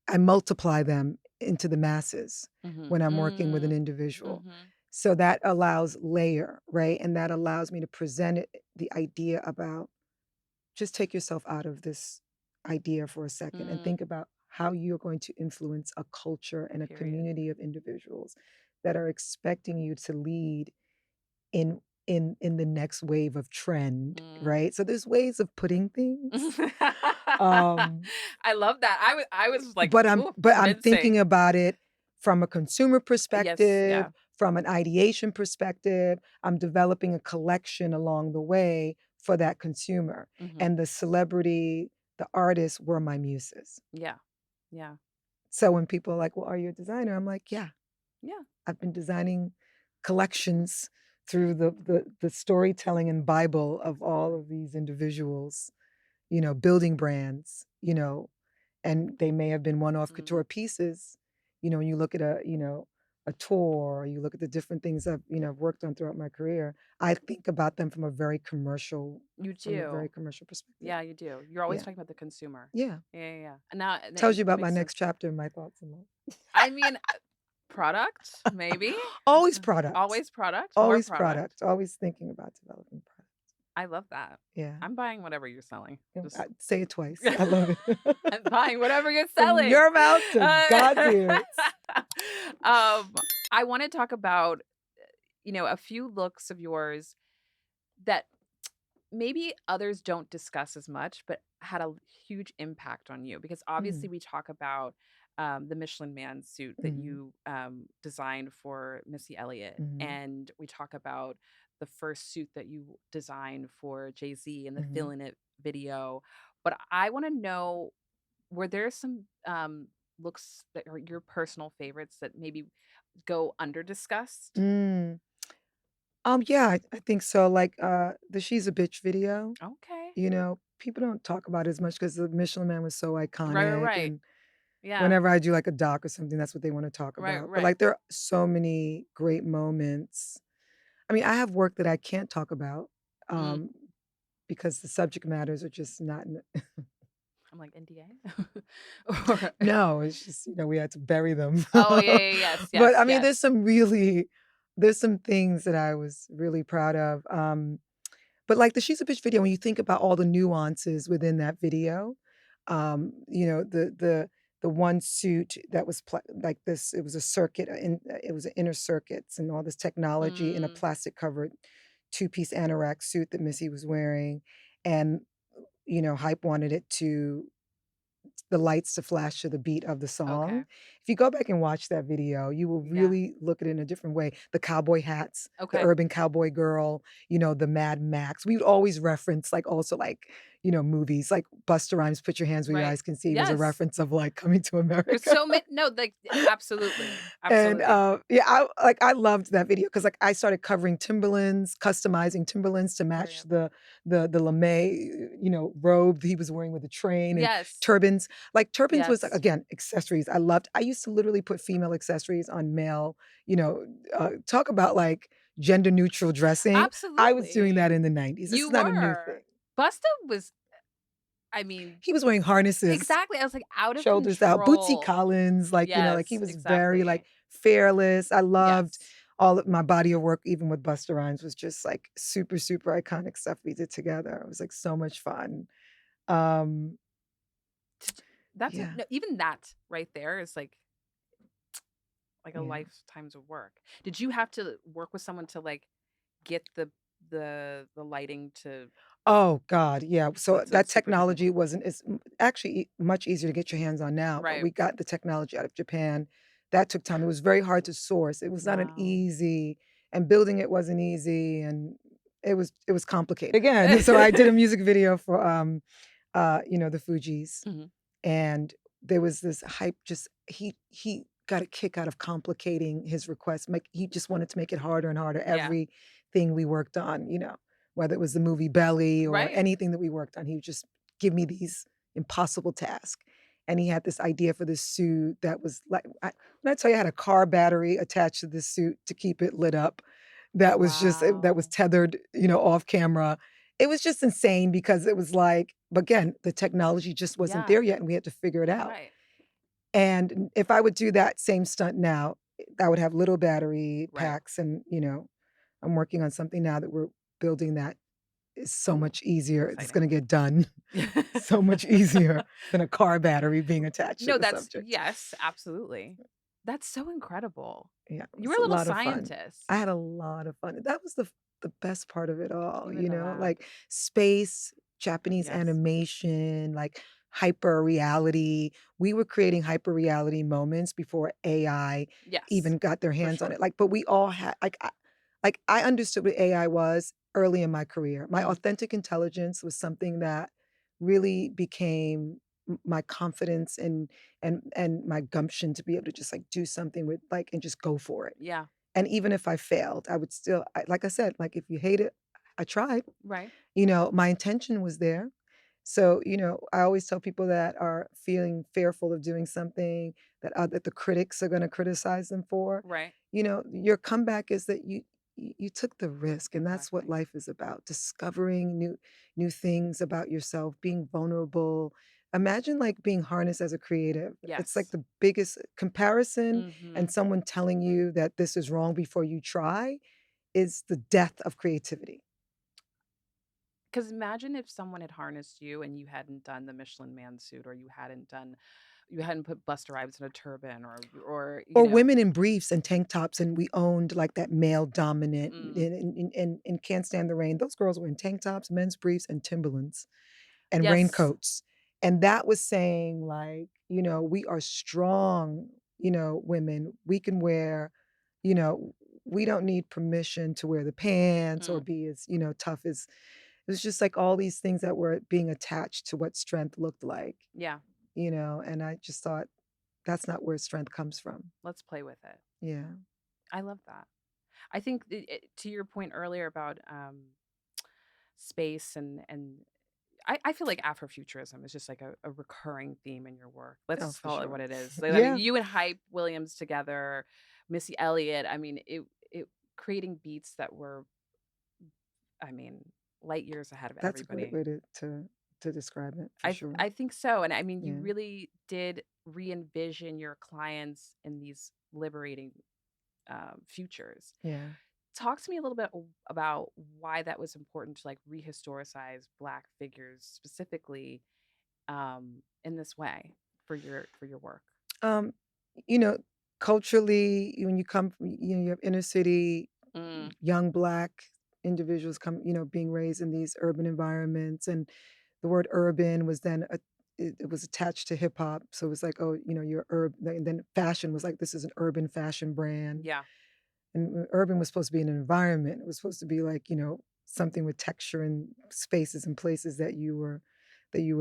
S2: I multiply them into the masses
S1: Mhm.
S2: when I'm working with an
S1: Mm.
S2: individual.
S1: Mhm.
S2: So that allows layer, right? And that allows me to present it, the idea about, just take yourself out of this idea for a second and
S1: Mm.
S2: think about how you're going to influence a culture and a
S1: Period.
S2: community of individuals that are expecting you to lead in in the next wave of trend,
S1: Mm.
S2: right? So there's ways of putting things. Um,
S1: I love that. I was like, "Ooh,
S2: but I'm thinking
S1: convincing."
S2: about it from a consumer
S1: Yes,
S2: perspective,
S1: yeah.
S2: from an ideation perspective. I'm developing a collection along the way for that consumer.
S1: Mhm.
S2: And the celebrity, the artists were my muses.
S1: Yeah. Yeah.
S2: So when people are like, "Well, are you a designer?" I'm like, "Yeah,
S1: Yeah.
S2: I've been designing collections through the storytelling and Bible of all of these individuals, building brands, and they may have been one-off
S1: Mm.
S2: couture pieces. When you look at a tour, or you look at the different things I've worked on throughout my career, I think about them
S1: You
S2: from a very
S1: do.
S2: commercial perspective.
S1: Yeah, you do. You're always
S2: Yeah.
S1: talking about the consumer.
S2: Yeah.
S1: Yeah, yeah, yeah. And
S2: Tells you
S1: it
S2: about my
S1: makes
S2: next
S1: sense.
S2: chapter and my thoughts in life.
S1: I mean, product, maybe?
S2: Always product.
S1: Always product, more
S2: Always
S1: product.
S2: product. Always thinking about developing product.
S1: I love that.
S2: Yeah.
S1: I'm buying whatever you're selling. Just
S2: Say it twice. I love it.
S1: I'm buying whatever you're
S2: From
S1: selling.
S2: your mouth to God's
S1: Uh,
S2: ears.
S1: I wanna talk about, a few looks of yours that maybe others don't discuss as much, but had a huge impact on you because obviously
S2: Mm,
S1: we talk about the Michelin Man suit that
S2: mhm,
S1: you designed for Missy Elliott,
S2: mhm,
S1: and we talk about the first suit that you designed for Jay Z and the
S2: mhm.
S1: Fill in It video. But I want to know, were there some looks that are your personal favorites that maybe go under discussed?
S2: Mm. Yeah, I think so, like, the "She's a Bitch" video,
S1: Okay.
S2: people don't talk about it as much because the Michelin Man was so
S1: Right, right,
S2: iconic,
S1: right.
S2: and
S1: Yeah.
S2: whenever I do, like, a doc or something, that's what they wanna talk
S1: Right,
S2: about, but,
S1: right.
S2: like, there are so many great moments. I mean, I have work that I can't talk about,
S1: Mm.
S2: um, because the subject matters are just not in.
S1: I'm like, NDA? Or
S2: No, it's just, we had to bury them.
S1: oh, yeah, yeah, yes,
S2: But,
S1: yes,
S2: I mean,
S1: yes.
S2: there's some things that I was really proud of, but, like, the She's a Bitch video, when you think about all the nuances within that video, the one suit that was like this, it was a circuit, it was inner circuits and all this technology in a
S1: Mm,
S2: plastic-covered two-piece anorak suit that Missy was wearing, and, Hype wanted it to the lights to flash to the beat of the
S1: okay.
S2: song. If you go back and watch that video, you will
S1: Yeah.
S2: really look at it in a different way. The cowboy hats, the
S1: Okay.
S2: urban cowboy girl, the Mad Max. We would always reference like also like, movies like Busta Rhymes' Put Your Hands Where Your
S1: Right.
S2: Eyes Can See was a
S1: Yes.
S2: reference of like coming to
S1: There's
S2: America.
S1: so many no, like, absolutely,
S2: And,
S1: absolutely.
S2: yeah, I loved that video because like, I started covering Timberlands, customizing Timberlands to match
S1: Brilliant.
S2: the lame, robe that he was wearing with the train and
S1: Yes.
S2: turbans. Like, turbans was, like,
S1: Yes.
S2: again, accessories. I used to literally put female accessories on male, talk about, like, gender neutral dressing. I was doing that
S1: Absolutely.
S2: in the '90s. This is
S1: You
S2: not a new thing.
S1: were. Busta was I mean
S2: He was wearing harnesses,
S1: exactly, I was like, out of
S2: shoulders out. Bootsy
S1: control.
S2: Collins, like he
S1: Yes,
S2: was very, like,
S1: exactly.
S2: fearless. I loved
S1: Yes.
S2: all of my body of work, even with Busta Rhymes, was just, like, super, super iconic stuff we did together. It was, like, so much fun. Um,
S1: Did that's a
S2: yeah,
S1: no, even that right there is like a
S2: yeah.
S1: lifetime's of work. Did you have to work with someone to, like, get the lighting
S2: Oh god, yeah. So
S1: to
S2: that
S1: super duper
S2: technology wasn't it's actually much easier to get your hands on now, but
S1: right.
S2: we got the technology out of Japan. That took time. It was very hard to source. It was not an
S1: Wow.
S2: easy, and building it wasn't easy, and it was complicated. Again, so I did a music video for the Fugees,
S1: Mhm.
S2: and there was this hype, just he got a kick out of complicating his request. He just wanted to make it harder and harder
S1: Yeah.
S2: everything we worked on, whether it was the movie Belly or
S1: Right.
S2: anything that we worked on, he would just give me these impossible tasks. and he had this idea for this suit that was like when I tell you I had a car battery attached to this suit to keep it lit up, that was just that was
S1: Wow.
S2: tethered, off camera. It was just insane because it was like, but again, the technology just wasn't
S1: Yeah.
S2: there yet, and we had to figure it out.
S1: Right.
S2: And if I would do that same stunt now, I would have little battery
S1: Right.
S2: packs, and I'm working on something now that we're building that is so
S1: Ooh,
S2: much easier. It's
S1: exciting.
S2: gonna get done so much easier than a car battery being attached to
S1: No,
S2: the
S1: that's
S2: subject.
S1: yes, absolutely. That's so incredible.
S2: Yeah, it
S1: You
S2: was
S1: were
S2: a
S1: a little
S2: lot of fun. I
S1: scientist.
S2: had a lot of fun. That was the best part of it all,
S1: You were in the lab.
S2: like space, Japanese
S1: Yes,
S2: animation, like hyper reality. We were creating hyper reality moments before AI
S1: yes,
S2: even got their
S1: for
S2: hands on
S1: sure.
S2: it. Like, but we all had like I understood what AI was early in my career. My
S1: Mm,
S2: authentic intelligence was something that really became my confidence and my gumption to be able to just like do something with like and just go for it.
S1: yeah,
S2: And even if I failed, I would still like I said, like, if you hate it, I tried.
S1: right.
S2: My intention was there. So, I always tell people that are feeling fearful of doing something that the critics are gonna criticize them for,
S1: Right.
S2: your comeback is that you took the risk, and that's what
S1: Exactly.
S2: life is about, discovering new things about yourself, being vulnerable. Imagine, like, being harnessed as a creative. It's like
S1: Yes.
S2: the biggest comparison, and
S1: Mhm.
S2: someone telling you that this is wrong before you try is the death of creativity.
S1: 'Cause imagine if someone had harnessed you and you hadn't done the Michelin Man suit or you hadn't put Busta Rhymes in a turban or,
S2: Or women in briefs and tank tops, and we owned, like, that male dominant
S1: mm,
S2: and Can't Stand the Rain. Those girls were in tank tops, men's briefs, and Timberlands, and
S1: yes.
S2: raincoats, and that was saying, like, "We are strong, women. We can wear, you know, we don't need permission to wear the pants or
S1: Mm,
S2: be as, tough as." It was just, like, all these things that were being attached to what strength looked like,
S1: yeah,
S2: and I just thought, "That's not where strength comes from."
S1: let's play with it.
S2: Yeah.
S1: I love that. I think to your point earlier about, space and I feel like Afrofuturism is just like a recurring theme in your work. Let's
S2: Oh,
S1: just
S2: for
S1: call it what
S2: sure.
S1: it is. Like, I mean,
S2: Yeah.
S1: you and Hype Williams together, Missy Elliott. I mean, it creating beats that were, I mean, light years ahead of
S2: That's a great
S1: everybody.
S2: way to describe it, for sure.
S1: I think so, and I mean, you
S2: Yeah.
S1: really did re-envision your clients in these liberating, futures.
S2: Yeah.
S1: Talk to me a little bit about why that was important to, like, rehistoricize Black figures specifically, in this way for your work.
S2: Um, you know, culturally, when you come from, you have inner city,
S1: Mm,
S2: young Black individuals being raised in these urban environments, and the word urban was then it was attached to hip hop. So it was like, oh, you're urban. And then fashion was like, this is an urban fashion brand.
S1: yeah,
S2: And urban was supposed to be an environment. It was supposed to be like, something with texture and spaces and places that you were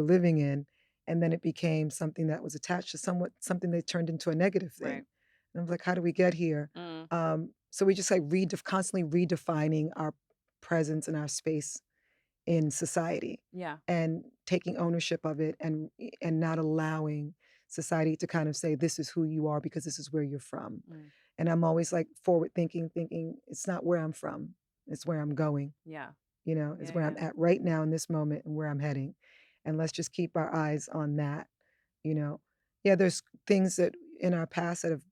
S2: living in. And then it became something that was attached to something that turned into a negative
S1: right.
S2: thing. And I was like, how do we get here?
S1: Mm,
S2: So we just like constantly redefining our presence and our space in society,
S1: yeah,
S2: and taking ownership of it, and not allowing society to kind of say this is who you are because this is where you're from.
S1: mm,
S2: And I'm always like forward thinking it's not where I'm from, it's where I'm going,
S1: yeah,
S2: is
S1: yeah,
S2: where I'm
S1: yeah,
S2: at right now in this moment and where I'm heading. And let's just keep our eyes on that, you know. Yeah, there's things that in our past that have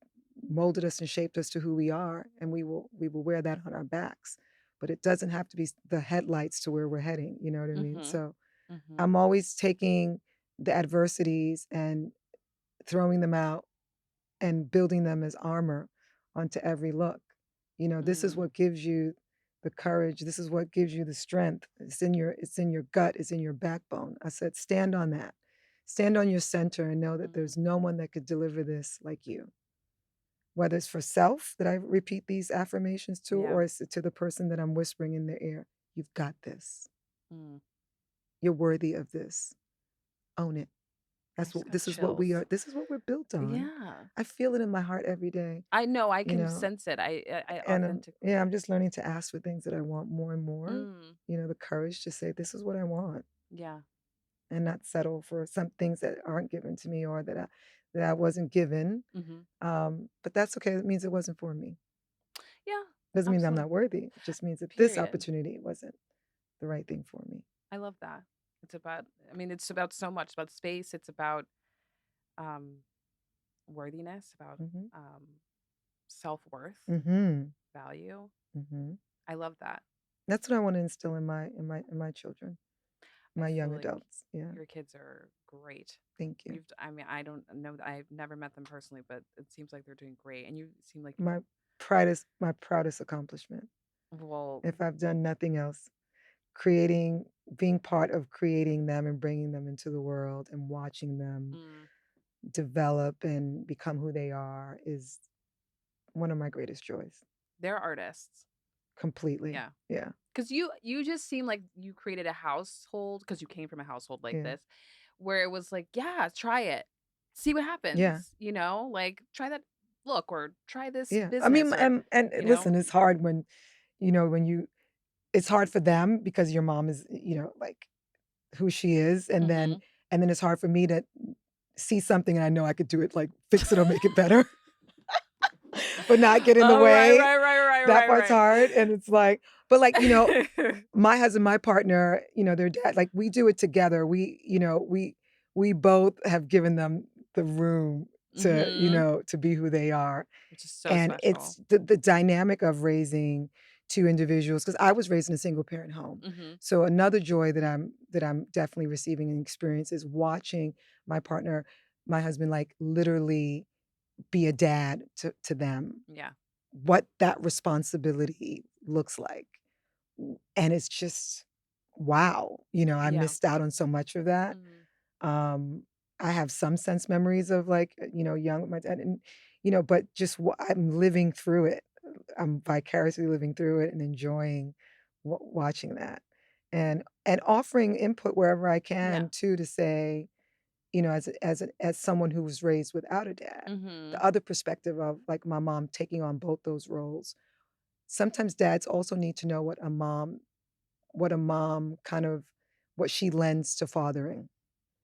S2: molded us and shaped us to who we are, and we will wear that on our backs. But it doesn't have to be the headlights to where we're heading, you know what I mean?
S1: mhm,
S2: So
S1: mhm,
S2: I'm always taking the adversities and throwing them out and building them as armor onto every look. This is
S1: mm,
S2: what gives you the courage. This is what gives you the strength. It's in your gut, it's in your backbone. I said, stand on that. Stand on your center and know that
S1: mhm,
S2: there's no one that could deliver this like you. Whether it's for self that I repeat these affirmations to,
S1: yeah,
S2: or it's to the person that I'm whispering in their ear, you've got this.
S1: mm.
S2: You're worthy of this. Own it.
S1: I
S2: That's
S1: just
S2: what
S1: got
S2: this is what we
S1: chills.
S2: are. This is what we're built on.
S1: Yeah,
S2: I feel it in my heart every day,
S1: I know, I
S2: you
S1: can
S2: know.
S1: sense it. I
S2: And yeah,
S1: authentically.
S2: I'm just learning to ask for things that I want more and more.
S1: Mm,
S2: The courage to say, this is what I want.
S1: yeah.
S2: and not settle for some things that aren't given to me or that I wasn't given.
S1: Mhm.
S2: But that's okay. It means it wasn't for me.
S1: Yeah,
S2: Doesn't mean that I'm
S1: absolutely.
S2: not worthy. It just means that this
S1: Period.
S2: opportunity wasn't the right thing for me.
S1: I love that. It's about I mean, it's about so much. It's about space, it's about, um, worthiness, about,
S2: Mhm.
S1: um, self-worth,
S2: Mhm.
S1: value.
S2: Mhm.
S1: I love that.
S2: That's what I wanna instill in my children,
S1: I
S2: my
S1: feel
S2: young
S1: like
S2: adults. Yeah.
S1: your kids are great.
S2: Thank you.
S1: I mean, I don't know I've never met them personally, but it seems like they're doing great, and you seem like
S2: My my proudest accomplishment,
S1: well,
S2: if I've done nothing else, creating being part of creating them and bringing them into the world and watching them
S1: mm,
S2: develop and become who they are is one of my greatest joys.
S1: they're artists.
S2: Completely.
S1: Yeah.
S2: Yeah.
S1: 'Cause you just seem like you created a household because you came from a household like
S2: Yeah.
S1: this, where it was like, "Yeah, try it. See what
S2: Yeah.
S1: happens," you know? Like, "Try that look," or "Try this
S2: Yeah. I mean,
S1: business," or
S2: and
S1: you know?
S2: listen, it's hard when, when you it's hard for them because your mom is, like who she is,
S1: Mhm.
S2: and then it's hard for me to see something and I know I could do it, like fix it or make it better, but not get in the
S1: Oh, right,
S2: way.
S1: right, right, right,
S2: That part's
S1: right,
S2: hard, and it's like but, like,
S1: right.
S2: my husband, my partner, their dad, like, we do it together. We both have given them the room
S1: Mhm.
S2: to be who they are,
S1: Which is so
S2: and
S1: special.
S2: it's the dynamic of raising 2 individuals, because I was raised in a single parent home.
S1: Mhm.
S2: So another joy that I'm definitely receiving and experience is watching my partner, my husband, like, literally be a dad to them,
S1: Yeah.
S2: what that responsibility looks like. And it's just wow, I
S1: Yeah.
S2: missed out on so much of that.
S1: Mhm.
S2: Um, I have some sense memories of, like, young with my dad and, but just I'm living through it. I'm vicariously living through it and enjoying watching that. And offering input wherever I
S1: Yeah.
S2: can too to say, as someone who was raised without a dad,
S1: Mhm.
S2: the other perspective of, like, my mom taking on both those roles. Sometimes dads also need to know what a mom kind of what she lends to fathering,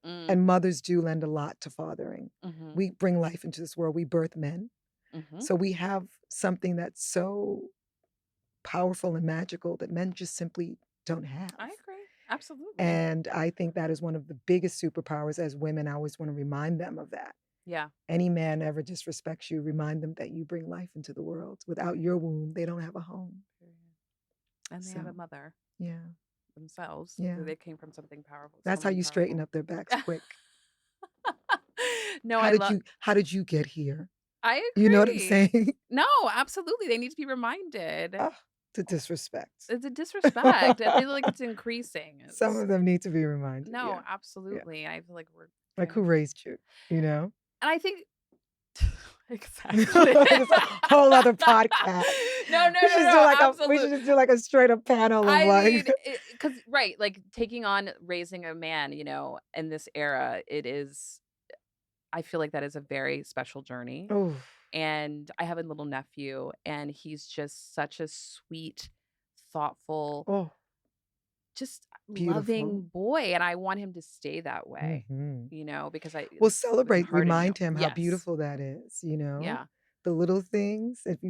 S1: Mm.
S2: and mothers do lend a lot to fathering.
S1: Mhm.
S2: We bring life into this world, we birth men,
S1: Mhm.
S2: so we have something that's so powerful and magical that men just simply don't
S1: I
S2: have,
S1: agree. Absolutely.
S2: and I think that is one of the biggest superpowers as women. I always wanna remind them of that.
S1: Yeah.
S2: Any man ever disrespects you, remind them that you bring life into the world. Without your womb, they don't have a home.
S1: Period. And they have a
S2: So,
S1: mother
S2: yeah,
S1: themselves.
S2: yeah.
S1: They came from something powerful,
S2: That's how
S1: somebody
S2: you straighten
S1: powerful.
S2: up their backs quick.
S1: No,
S2: How
S1: I
S2: did
S1: love
S2: you how did you get here?
S1: I
S2: You know what I'm
S1: agree.
S2: saying?
S1: No, absolutely, they need to be reminded.
S2: Ugh, the disrespect.
S1: It's a disrespect. I feel like it's increasing.
S2: Some of them need to be reminded,
S1: No,
S2: yeah, yeah.
S1: absolutely. I feel like we're
S2: Like,
S1: kind of
S2: who raised you, you know?
S1: and I think exactly.
S2: It's a whole other podcast.
S1: No, no,
S2: We
S1: no,
S2: should just do
S1: no,
S2: like we should
S1: absolutely.
S2: just do like a straight up panel of
S1: I
S2: like
S1: mean, because right, like, taking on raising a man, in this era, it is I feel like that is a very special journey,
S2: Oh,
S1: and I have a little nephew, and he's just such a sweet, thoughtful,
S2: oh,
S1: just
S2: beautiful.
S1: loving boy, and I want him to stay that way,
S2: Mhm.
S1: because I
S2: Well,
S1: it can
S2: celebrate,
S1: harden you.
S2: remind him how
S1: Yes.
S2: beautiful that is, you know?
S1: Yeah,
S2: The little things, if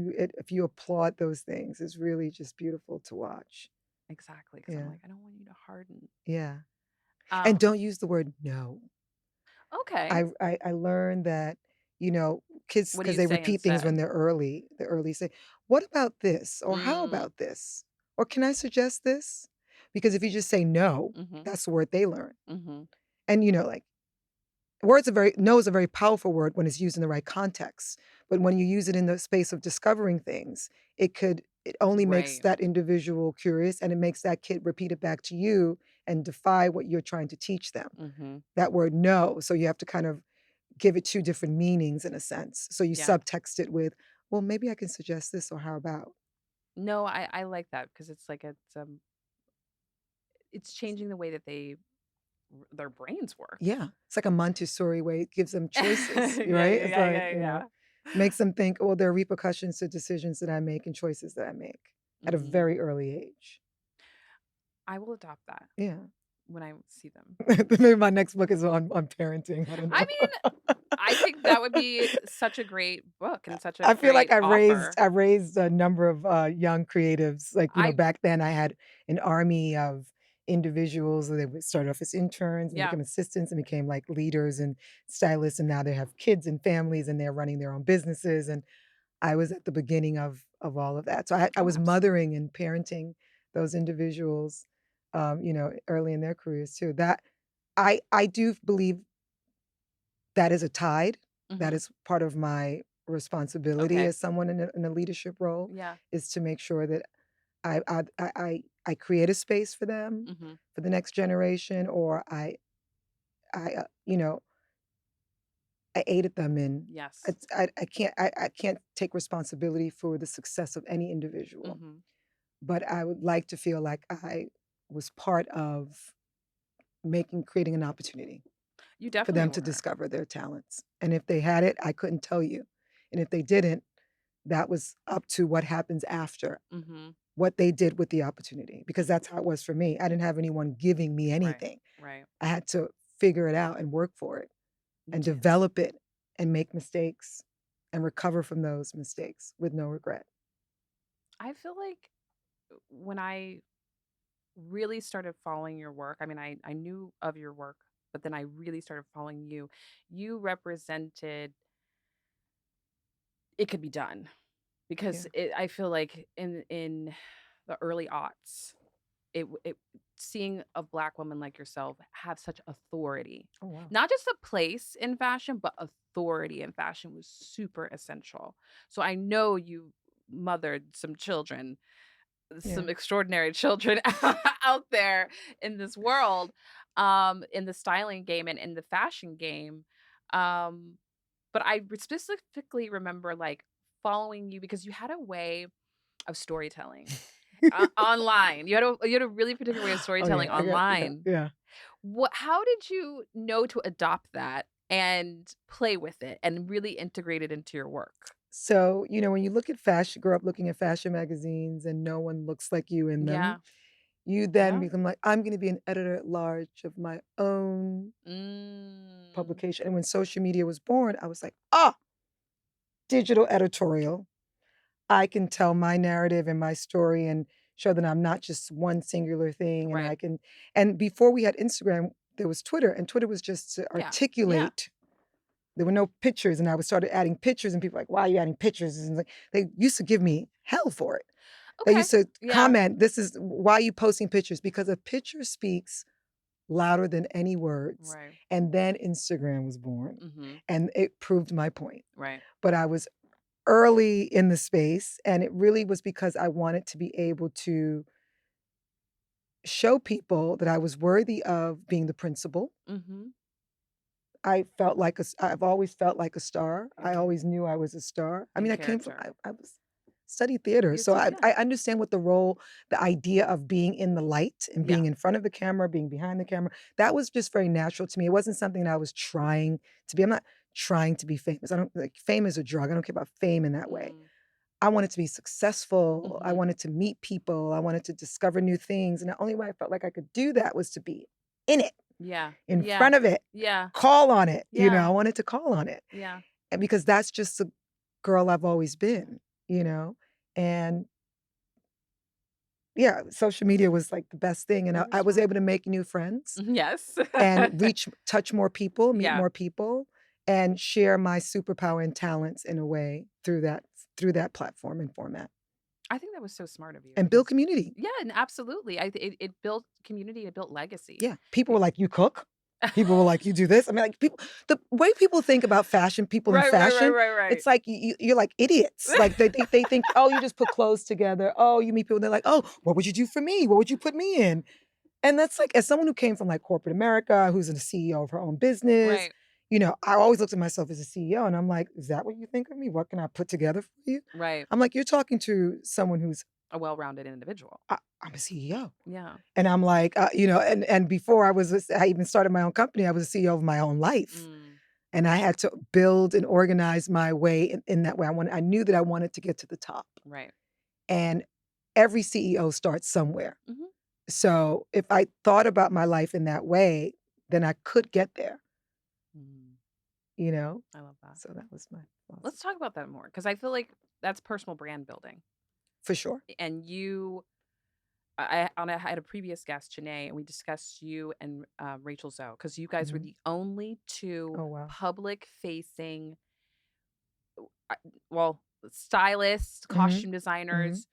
S2: you applaud those things, it's really just beautiful to watch.
S1: exactly. Because 'cause I'm
S2: Yeah,
S1: like, "I don't want you to harden."
S2: yeah. And
S1: Um,
S2: don't use the word "no."
S1: okay.
S2: I learned that, kids,
S1: What do
S2: because
S1: you
S2: they
S1: say
S2: repeat things when
S1: instead?
S2: they're early say, "What about this?" or "How
S1: Mm,
S2: about this?" or "Can I suggest this?" Because if you just say "No,"
S1: mhm,
S2: that's the word they learn.
S1: mhm.
S2: And, like, words are very no is a very powerful word when it's used in the right context, but when you use it in the space of discovering things, it only makes
S1: Right.
S2: that individual curious, and it makes that kid repeat it back to you and defy what you're trying to teach them.
S1: Mhm.
S2: That word "no," so you have to kind of give it 2 different meanings in a sense. So you
S1: Yeah.
S2: subtext it with, "Well, maybe I can suggest this," or "How about?"
S1: No, I like that because it's like it's changing the way that their brains work.
S2: Yeah, it's like a Montessori way, it gives them choices,
S1: Yeah, yeah,
S2: right? It's
S1: yeah,
S2: like,
S1: yeah, yeah.
S2: makes them think, "Oh, there are repercussions to decisions that I make and choices that I make," at a
S1: Mhm.
S2: very early age.
S1: I will adopt that.
S2: Yeah.
S1: when I see them.
S2: Maybe my next book is on parenting. I don't
S1: I
S2: know.
S1: mean, I think that would be such a great book and such a
S2: I feel like
S1: great offer.
S2: I raised a number of, young creatives. Like,
S1: I
S2: back then I had an army of individuals. They would start off as interns and
S1: Yeah,
S2: become assistants and became, like, leaders and stylists, and now they have kids and families, and they're running their own businesses, and I was at the beginning of all of that. So I
S1: oh,
S2: was mothering
S1: absolutely.
S2: and parenting those individuals, early in their careers too. That I do believe that is a tide. That
S1: Mhm.
S2: is part of my responsibility
S1: Okay.
S2: as someone in a leadership role,
S1: Yeah.
S2: is to make sure that I create a space for them,
S1: Mhm.
S2: for the next generation, or I aided them in.
S1: Yes.
S2: I can't take responsibility for the success of any individual,
S1: Mhm.
S2: but I would like to feel like I was part of creating an opportunity
S1: You
S2: for
S1: definitely
S2: them to
S1: were.
S2: discover their talents. And if they had it, I couldn't tell you. And if they didn't, that was up to what happens after,
S1: Mhm.
S2: what they did with the opportunity, because that's how it was for me. I didn't have anyone giving me
S1: Right.
S2: anything.
S1: Right.
S2: I had to figure it out and work for it and
S1: Yeah.
S2: develop it and make mistakes and recover from those mistakes with no regret.
S1: I feel like when I really started following your work, I mean, I knew of your work, but then I really started following you. You represented it could be done because
S2: Yeah.
S1: I feel like in the early aughts, it seeing a black woman like yourself have such authority,
S2: Oh, wow.
S1: not just a place in fashion, but authority in fashion was super essential. So I know you mothered some children,
S2: Yeah.
S1: some extraordinary children out there in this world, in the styling game and in the fashion game. Um, but I specifically remember like following you because you had a way of storytelling online. You had a really particular way of
S2: Oh, yeah.
S1: storytelling
S2: Yeah.
S1: online.
S2: Yeah.
S1: How did you know to adopt that and play with it and really integrate it into your work?
S2: So, when you look at fashion, grow up looking at fashion magazines and no one looks like you in them,
S1: Yeah.
S2: you then
S1: Yeah.
S2: become like, I'm going to be an editor at large of my own
S1: Mm.
S2: publication. And when social media was born, I was like, digital editorial. I can tell my narrative and my story and show that I'm not just one singular thing.
S1: Right.
S2: And before we had Instagram, there was Twitter, and Twitter was just to
S1: Yeah. Yeah.
S2: articulate. There were no pictures, and I was started adding pictures, and people were like, "Why are you adding pictures?" And like, they used to give me hell for it. They
S1: Okay.
S2: used to
S1: Yeah.
S2: comment, "This is why are you posting pictures?" Because a picture speaks louder than any words.
S1: Right.
S2: And then Instagram was born,
S1: Mhm.
S2: and it proved my point.
S1: Right.
S2: But I was early in the space, and it really was because I wanted to be able to show people that I was worthy of being the principal.
S1: Mhm.
S2: I've always felt like a star. I
S1: Mhm.
S2: always knew I was a star. I
S1: In
S2: mean, I came from
S1: character.
S2: I was studied theater,
S1: You
S2: so
S1: did,
S2: I
S1: yeah.
S2: I understand what the idea of being in the light and
S1: Yeah.
S2: being in front of the camera, being behind the camera, that was just very natural to me. It wasn't something that I was trying to be. I'm not trying to be famous. I don't like fame is a drug. I don't care about fame in that way.
S1: Mm.
S2: I wanted to be successful. I
S1: Mhm.
S2: wanted to meet people. I wanted to discover new things. And the only way I felt like I could do that was to be in it,
S1: Yeah.
S2: in
S1: Yeah.
S2: front of it,
S1: Yeah.
S2: call on it.
S1: Yeah.
S2: I wanted to call on it.
S1: Yeah.
S2: And because that's just the girl I've always been, you know? And yeah, social media was like the best thing. And I,
S1: Very
S2: I was
S1: smart.
S2: able to make new friends
S1: Yes.
S2: and touch more people, meet
S1: Yeah.
S2: more people, and share my superpower and talents in a way through that platform and format
S1: I think that was so smart of you
S2: and build
S1: because
S2: community.
S1: yeah, and absolutely. It built community, it built legacy.
S2: Yeah, people
S1: Y
S2: were like, "You cook?" People were like, "You do this?" I mean, like, the way people think about fashion, people in
S1: Right, right, right,
S2: fashion,
S1: right, right.
S2: it's like you're like idiots. Like, they think, "Oh, you just put clothes together. Oh, you meet people." They're like, "Oh, what would you do for me? What would you put me in?" And that's like, as someone who came from, like, corporate America, who's a CEO of her own business,
S1: Right,
S2: I always looked at myself as a CEO, and I'm like, "Is that what you think of me? What can I put together for you?"
S1: right.
S2: I'm like, "You're talking to someone who's
S1: A well-rounded individual.
S2: I'm a CEO."
S1: Yeah.
S2: And I'm like, and before I even started my own company, I was a CEO of my own life.
S1: Mm,
S2: And I had to build and organize my way in that way. I knew that I wanted to get to the top.
S1: right.
S2: And every CEO starts somewhere.
S1: Mhm.
S2: So if I thought about my life in that way, then I could get there,
S1: Mm,
S2: you know?
S1: I love that.
S2: So that was my
S1: Let's
S2: philosophy.
S1: talk about that more because I feel like that's personal brand building.
S2: For sure.
S1: And I had a previous guest, Janae, and we discussed you and Rachel Zoe because you guys were
S2: Mhm.
S1: the only two
S2: Oh, wow.
S1: public facing, uh, well, stylists,
S2: Mhm.
S1: costume
S2: Mhm.
S1: designers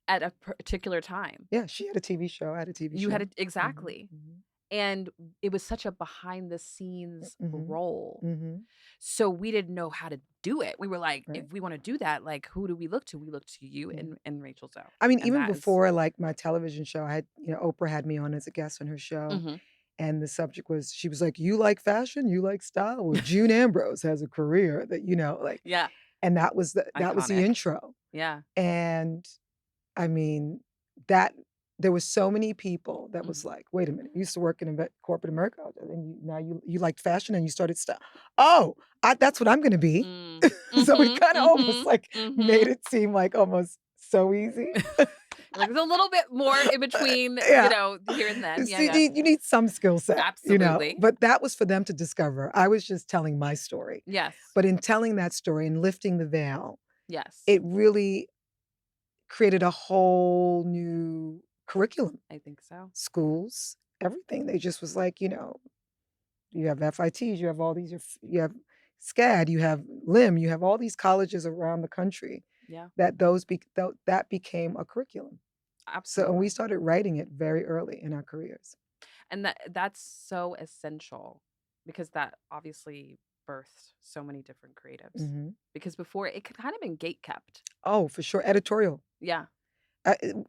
S1: at a particular time.
S2: Yeah, she had a TV show. I had a TV
S1: You had
S2: show.
S1: it
S2: Mhm.
S1: exactly.
S2: Mhm.
S1: And it was such a behind the scenes
S2: Mhm.
S1: role.
S2: Mhm.
S1: So we didn't know how to do it. We were like,
S2: Right.
S1: if we want to do that, like, who do we look to? We look to you
S2: Yeah.
S1: and Rachel Zoe.
S2: I mean,
S1: And
S2: even
S1: that is,
S2: before, like, my television show, I had Oprah had me on as a guest on her show,
S1: mhm.
S2: and the subject was she was like, "You like fashion? You like style? Well, June Ambrose has a career that" like
S1: Yeah,
S2: and that was the
S1: iconic.
S2: intro.
S1: Yeah.
S2: And, I mean, that there was so many people that was
S1: Mhm.
S2: like, "Wait a minute, you used to work in corporate America, and now you liked fashion and you started style. Oh, that's what I'm gonna be."
S1: Mm.
S2: So it
S1: Mhm,
S2: kinda almost,
S1: mhm,
S2: like, made
S1: mhm.
S2: it seem like almost so easy.
S1: Like, there's a little bit more in between,
S2: Yeah.
S1: here and then. Yeah,
S2: See,
S1: yeah.
S2: you need some skill set,
S1: Absolutely.
S2: but that was for them to discover. I was just telling my story.
S1: Yes.
S2: But in telling that story and lifting the veil,
S1: Yes.
S2: it really created a whole new curriculum.
S1: I think so.
S2: Schools, everything. They just was like, you have FITs, you have all these, you have SCAD, you have LIM, you have all these colleges around the country
S1: Yeah,
S2: that became a curriculum. So and we
S1: absolutely.
S2: started writing it very early in our careers.
S1: And that's so essential because that obviously birthed so many different creatives.
S2: Mhm.
S1: Because before it could kind of been gate kept.
S2: Oh, for sure, editorial.
S1: Yeah.
S2: W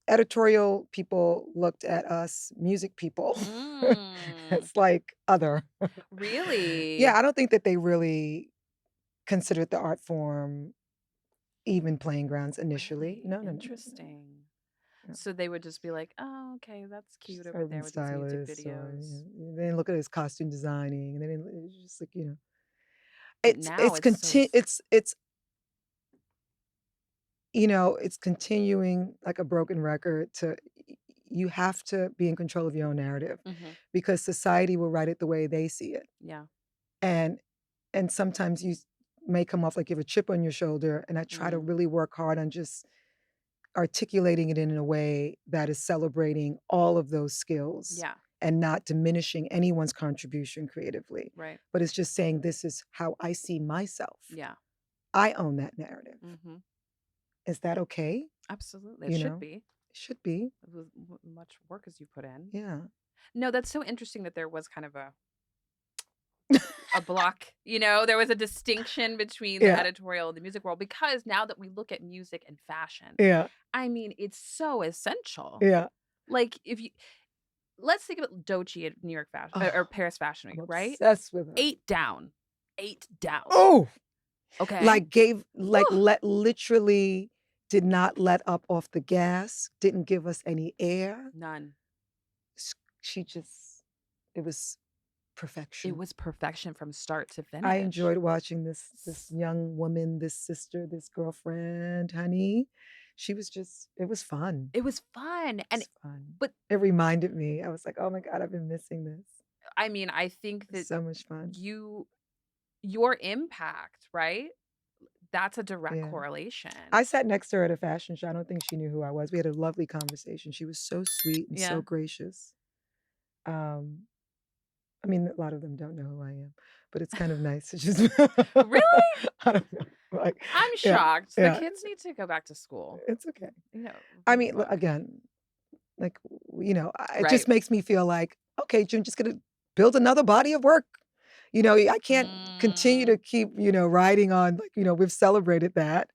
S2: editorial people looked at us music people
S1: Mm.
S2: as, like, other. Yeah,
S1: Really?
S2: I don't think that they really considered the art form even playing grounds initially.
S1: Really
S2: No, no, no, no, no,
S1: interesting.
S2: no.
S1: So they would just be like, "Oh, okay, that's cute
S2: Just
S1: over
S2: urban
S1: there with these music
S2: stylists or,
S1: videos."
S2: they didn't look at his costume designing, and they didn't it was just like,
S1: But
S2: it's
S1: now
S2: it's
S1: it's so
S2: conti it's continuing like a broken record to you have to be in control of your own narrative
S1: mhm.
S2: because society will write it the way they see it.
S1: Yeah.
S2: And sometimes may come off like you have a chip on your shoulder, and I try to
S1: Mm.
S2: really work hard on just articulating it in a way that is celebrating all of those skills
S1: Yeah.
S2: and not diminishing anyone's contribution creatively,
S1: Right.
S2: but it's just saying, "This is how I see myself.
S1: Yeah.
S2: I own that narrative.
S1: Mhm.
S2: Is that okay?"
S1: Absolutely. It
S2: You
S1: should
S2: know?
S1: be
S2: It should be.
S1: with much work as you put in.
S2: Yeah.
S1: No, that's so interesting that there was kind of a block, there was a distinction between the
S2: Yeah.
S1: editorial and the music world because now that we look at music and fashion,
S2: Yeah.
S1: I mean, it's so essential.
S2: Yeah.
S1: Like if you let's think about Doechii at New York Fashion or
S2: Oh,
S1: Paris Fashion
S2: I'm
S1: Week, right?
S2: obsessed with her.
S1: 8 down. 8 down.
S2: Oh!
S1: Okay?
S2: Like, gave like,
S1: Whew,
S2: literally did not let up off the gas, didn't give us any air.
S1: none.
S2: S she just it was
S1: It
S2: perfection.
S1: was perfection from start to
S2: I
S1: finish.
S2: enjoyed watching this
S1: S
S2: young woman, this sister, this girlfriend, honey. She was just it was fun.
S1: It was fun,
S2: It
S1: and
S2: was fun.
S1: but
S2: It reminded me. I was like, "Oh my god, I've been missing this."
S1: I mean, I think
S2: It's
S1: that
S2: so much fun.
S1: you your impact, right? That's a direct
S2: Yeah.
S1: correlation.
S2: I sat next to her at a fashion show. I don't think she knew who I was. We had a lovely conversation. She was so sweet and so
S1: Yeah.
S2: gracious. Um, I mean, a lot of them don't know who I am, but it's kind of nice to just
S1: Really?
S2: I don't know, like,
S1: I'm
S2: yeah,
S1: shocked. The
S2: yeah,
S1: kids need to go back to school.
S2: it's okay. I
S1: Read the
S2: mean,
S1: book.
S2: again, like, it just
S1: Right.
S2: makes me feel like, "Okay, June, just gonna build another body of work." I can't continue
S1: Mm.
S2: to keep, riding on, like, we've celebrated that.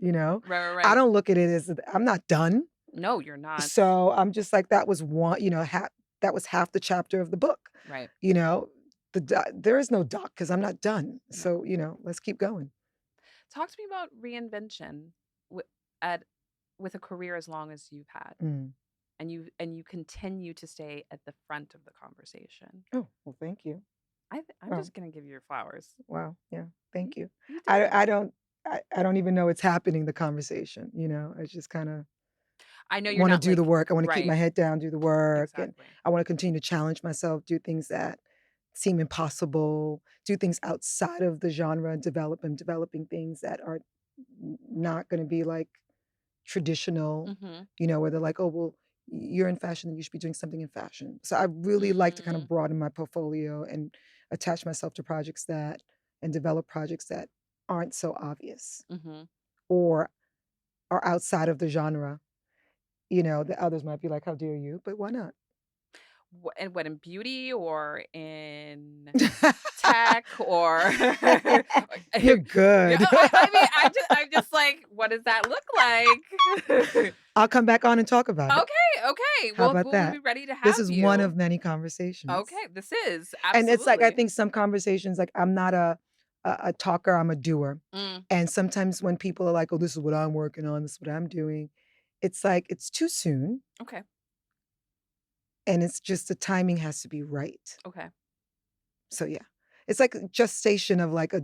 S1: Right, right,
S2: I
S1: right.
S2: don't look at it as I'm not done.
S1: No, you're not.
S2: So, I'm just like, that was that was half the chapter of the book,
S1: Right.
S2: you know? There is no doc because 'cause I'm not done.
S1: No.
S2: So, let's keep going.
S1: Talk to me about reinvention wi at with a career as long as you've had,
S2: Mm.
S1: and you continue to stay at the front of the conversation.
S2: Oh, well, thank you.
S1: I'm
S2: Oh,
S1: just gonna give you your flowers.
S2: wow, yeah,
S1: You
S2: thank you.
S1: you
S2: I
S1: did.
S2: I don't I don't even know it's happening, the conversation, it's just kinda
S1: I know you're
S2: wanna
S1: not
S2: do the
S1: like
S2: work. I wanna keep my
S1: right,
S2: head down, do the work, and
S1: exactly.
S2: I wanna continue to challenge myself, do things that seem impossible, do things outside of the genre, and developing things that are not gonna be, like, traditional,
S1: Mhm.
S2: where they're like, "Oh, well, you're in fashion, then you should be doing something in fashion." So I really like to kind of
S1: Mm,
S2: broaden my portfolio and attach myself to projects that and develop projects that aren't so obvious
S1: mhm.
S2: or are outside of the genre, that others might be like, "How dare you?" But why not?
S1: And what, in beauty or in tech or
S2: You're
S1: Yeah,
S2: good.
S1: I mean, I'm just like, what does that look like?
S2: I'll come back on and talk about it.
S1: Okay, okay.
S2: How
S1: Well,
S2: about
S1: we'll
S2: that?
S1: be ready to
S2: This
S1: have
S2: is one of
S1: you.
S2: many conversations.
S1: Okay, this is
S2: And it's like I
S1: absolutely.
S2: think some conversations, like I'm not a talker, I'm a doer.
S1: Mm,
S2: And sometimes when people are like, "Oh, this is what I'm working on, this is what I'm doing," it's like it's too soon,
S1: okay,
S2: and it's just the timing has to be right.
S1: okay.
S2: So yeah, it's like a gestation of like a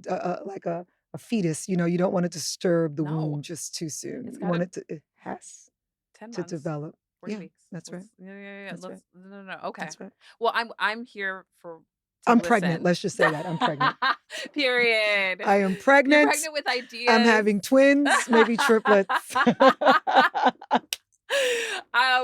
S2: fetus. You don't want to disturb the
S1: No,
S2: womb just too soon.
S1: it's
S2: You
S1: got
S2: want
S1: to
S2: it to it has
S1: 10
S2: to
S1: months,
S2: develop.
S1: 40
S2: Yeah,
S1: weeks.
S2: that's right.
S1: Let's yeah, yeah, yeah.
S2: That's right.
S1: Let's no, no, no. Okay.
S2: That's right.
S1: Well, I'm here for to
S2: I'm pregnant.
S1: listen.
S2: Let's just say that I'm pregnant.
S1: Period.
S2: I am
S1: You're
S2: pregnant.
S1: pregnant with
S2: I'm
S1: ideas.
S2: having twins, maybe triplets.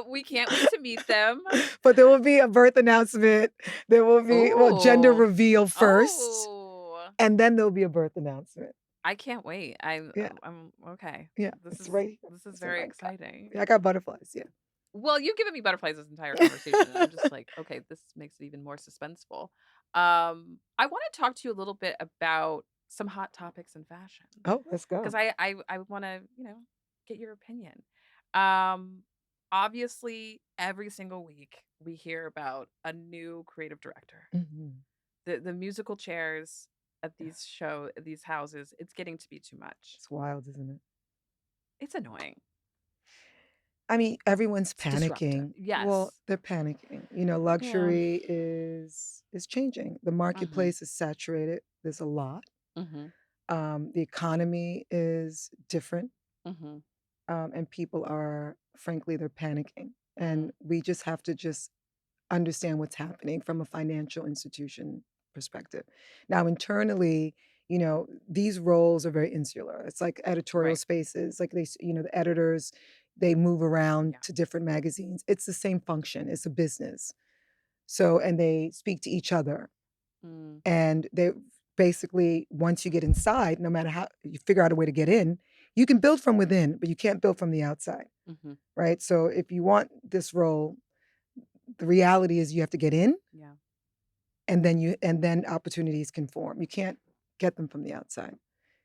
S1: We can't wait to meet them.
S2: But there will be a birth announcement. There will be, well, gender
S1: Oh.
S2: reveal first,
S1: Oh.
S2: and then there'll be a birth announcement.
S1: I can't wait.
S2: Yeah,
S1: I'm okay.
S2: yeah,
S1: This
S2: it's
S1: is
S2: right.
S1: this is
S2: So
S1: very
S2: I got,
S1: exciting.
S2: yeah, I got butterflies. Yeah.
S1: Well, you've given me butterflies this entire conversation, and I'm just like, okay, this makes it even more suspenseful. I want to talk to you a little bit about some hot topics in fashion
S2: Oh, let's
S1: because
S2: go.
S1: I want to get your opinion. Um, Obviously, every single week we hear about a new creative director.
S2: Mhm.
S1: The musical chairs at these houses, it's getting to be too much.
S2: It's wild, isn't it?
S1: It's annoying.
S2: I mean, everyone's
S1: It's disruptive.
S2: panicking. Well,
S1: Yes.
S2: they're panicking.
S1: Yeah.
S2: Luxury is changing. The
S1: Mhm.
S2: marketplace is saturated. There's a lot.
S1: Mhm.
S2: The economy is different.
S1: Mhm.
S2: And people are frankly they're panicking,
S1: Mm.
S2: and we just have to just understand what's happening from a financial institution perspective. Now internally, these roles are very insular. It's like editorial
S1: Right.
S2: spaces, like the editors, they move around
S1: Yeah.
S2: to different magazines. It's the same function, it's a business. So and they speak to each other,
S1: Mm.
S2: and they basically, once you get inside, no matter how you figure out a way to get in, you can build from within, but you can't build from the outside,
S1: Mhm.
S2: right? So if you want this role, the reality is you have to get in,
S1: Yeah.
S2: and then opportunities can form. You can't get them from the outside.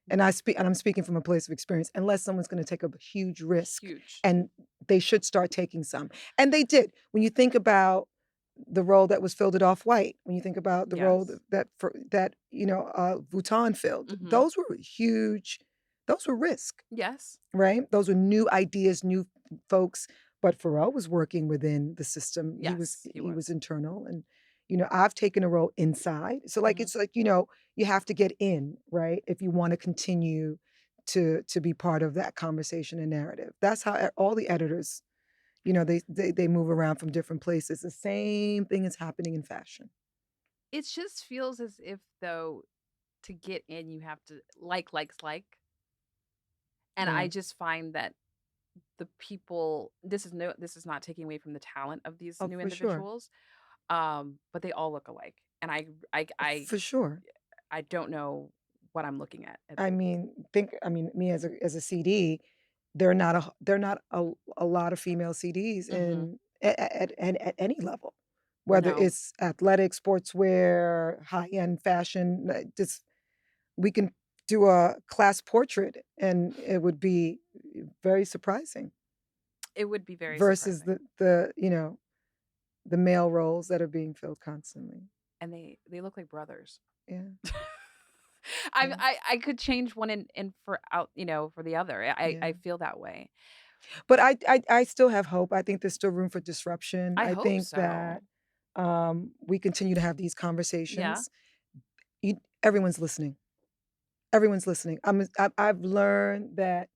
S2: And
S1: Yeah.
S2: I'm speaking from a place of experience, unless someone's going to take a huge risk,
S1: Huge.
S2: and they should start taking some. And they did. When you think about the role that was filled at Off-White, when you think about the role
S1: Yes.
S2: that Vuitton filled,
S1: Mhm.
S2: those were huge. Those were risk,
S1: Yes.
S2: right? Those were new ideas, new folks. But Pharrell was working within the system. He was
S1: Yes, he
S2: he was
S1: was.
S2: internal, and I've taken a role inside. So like
S1: Mhm.
S2: it's like you have to get in, right? If you want to continue to be part of that conversation and narrative. That's how all the editors, they move around from different places. The same thing is happening in fashion.
S1: It just feels as if though to get in you have to like. And I
S2: Right.
S1: just find that the people this is not taking away from the talent of these
S2: Oh,
S1: new
S2: for sure.
S1: individuals. But they all look alike. And I
S2: For sure.
S1: I don't know what I'm looking at.
S2: I mean, me as a CD, there are not a lot of female CDs
S1: Mhm.
S2: in at any level, whether
S1: No.
S2: it's athletic, sportswear, high-end fashion, just we can do a class portrait, and it would be very surprising
S1: It would be very
S2: versus
S1: surprising.
S2: the male roles that are being filled constantly.
S1: And they look like brothers.
S2: Yeah,
S1: I
S2: yeah,
S1: I could change one in for out, for the other. I
S2: yeah.
S1: feel that way.
S2: But I still have hope. I think there's still room for disruption.
S1: I
S2: I
S1: hope
S2: think that,
S1: so.
S2: we continue to have these
S1: Yeah.
S2: conversations. Everyone's listening. Everyone's listening. I've learned that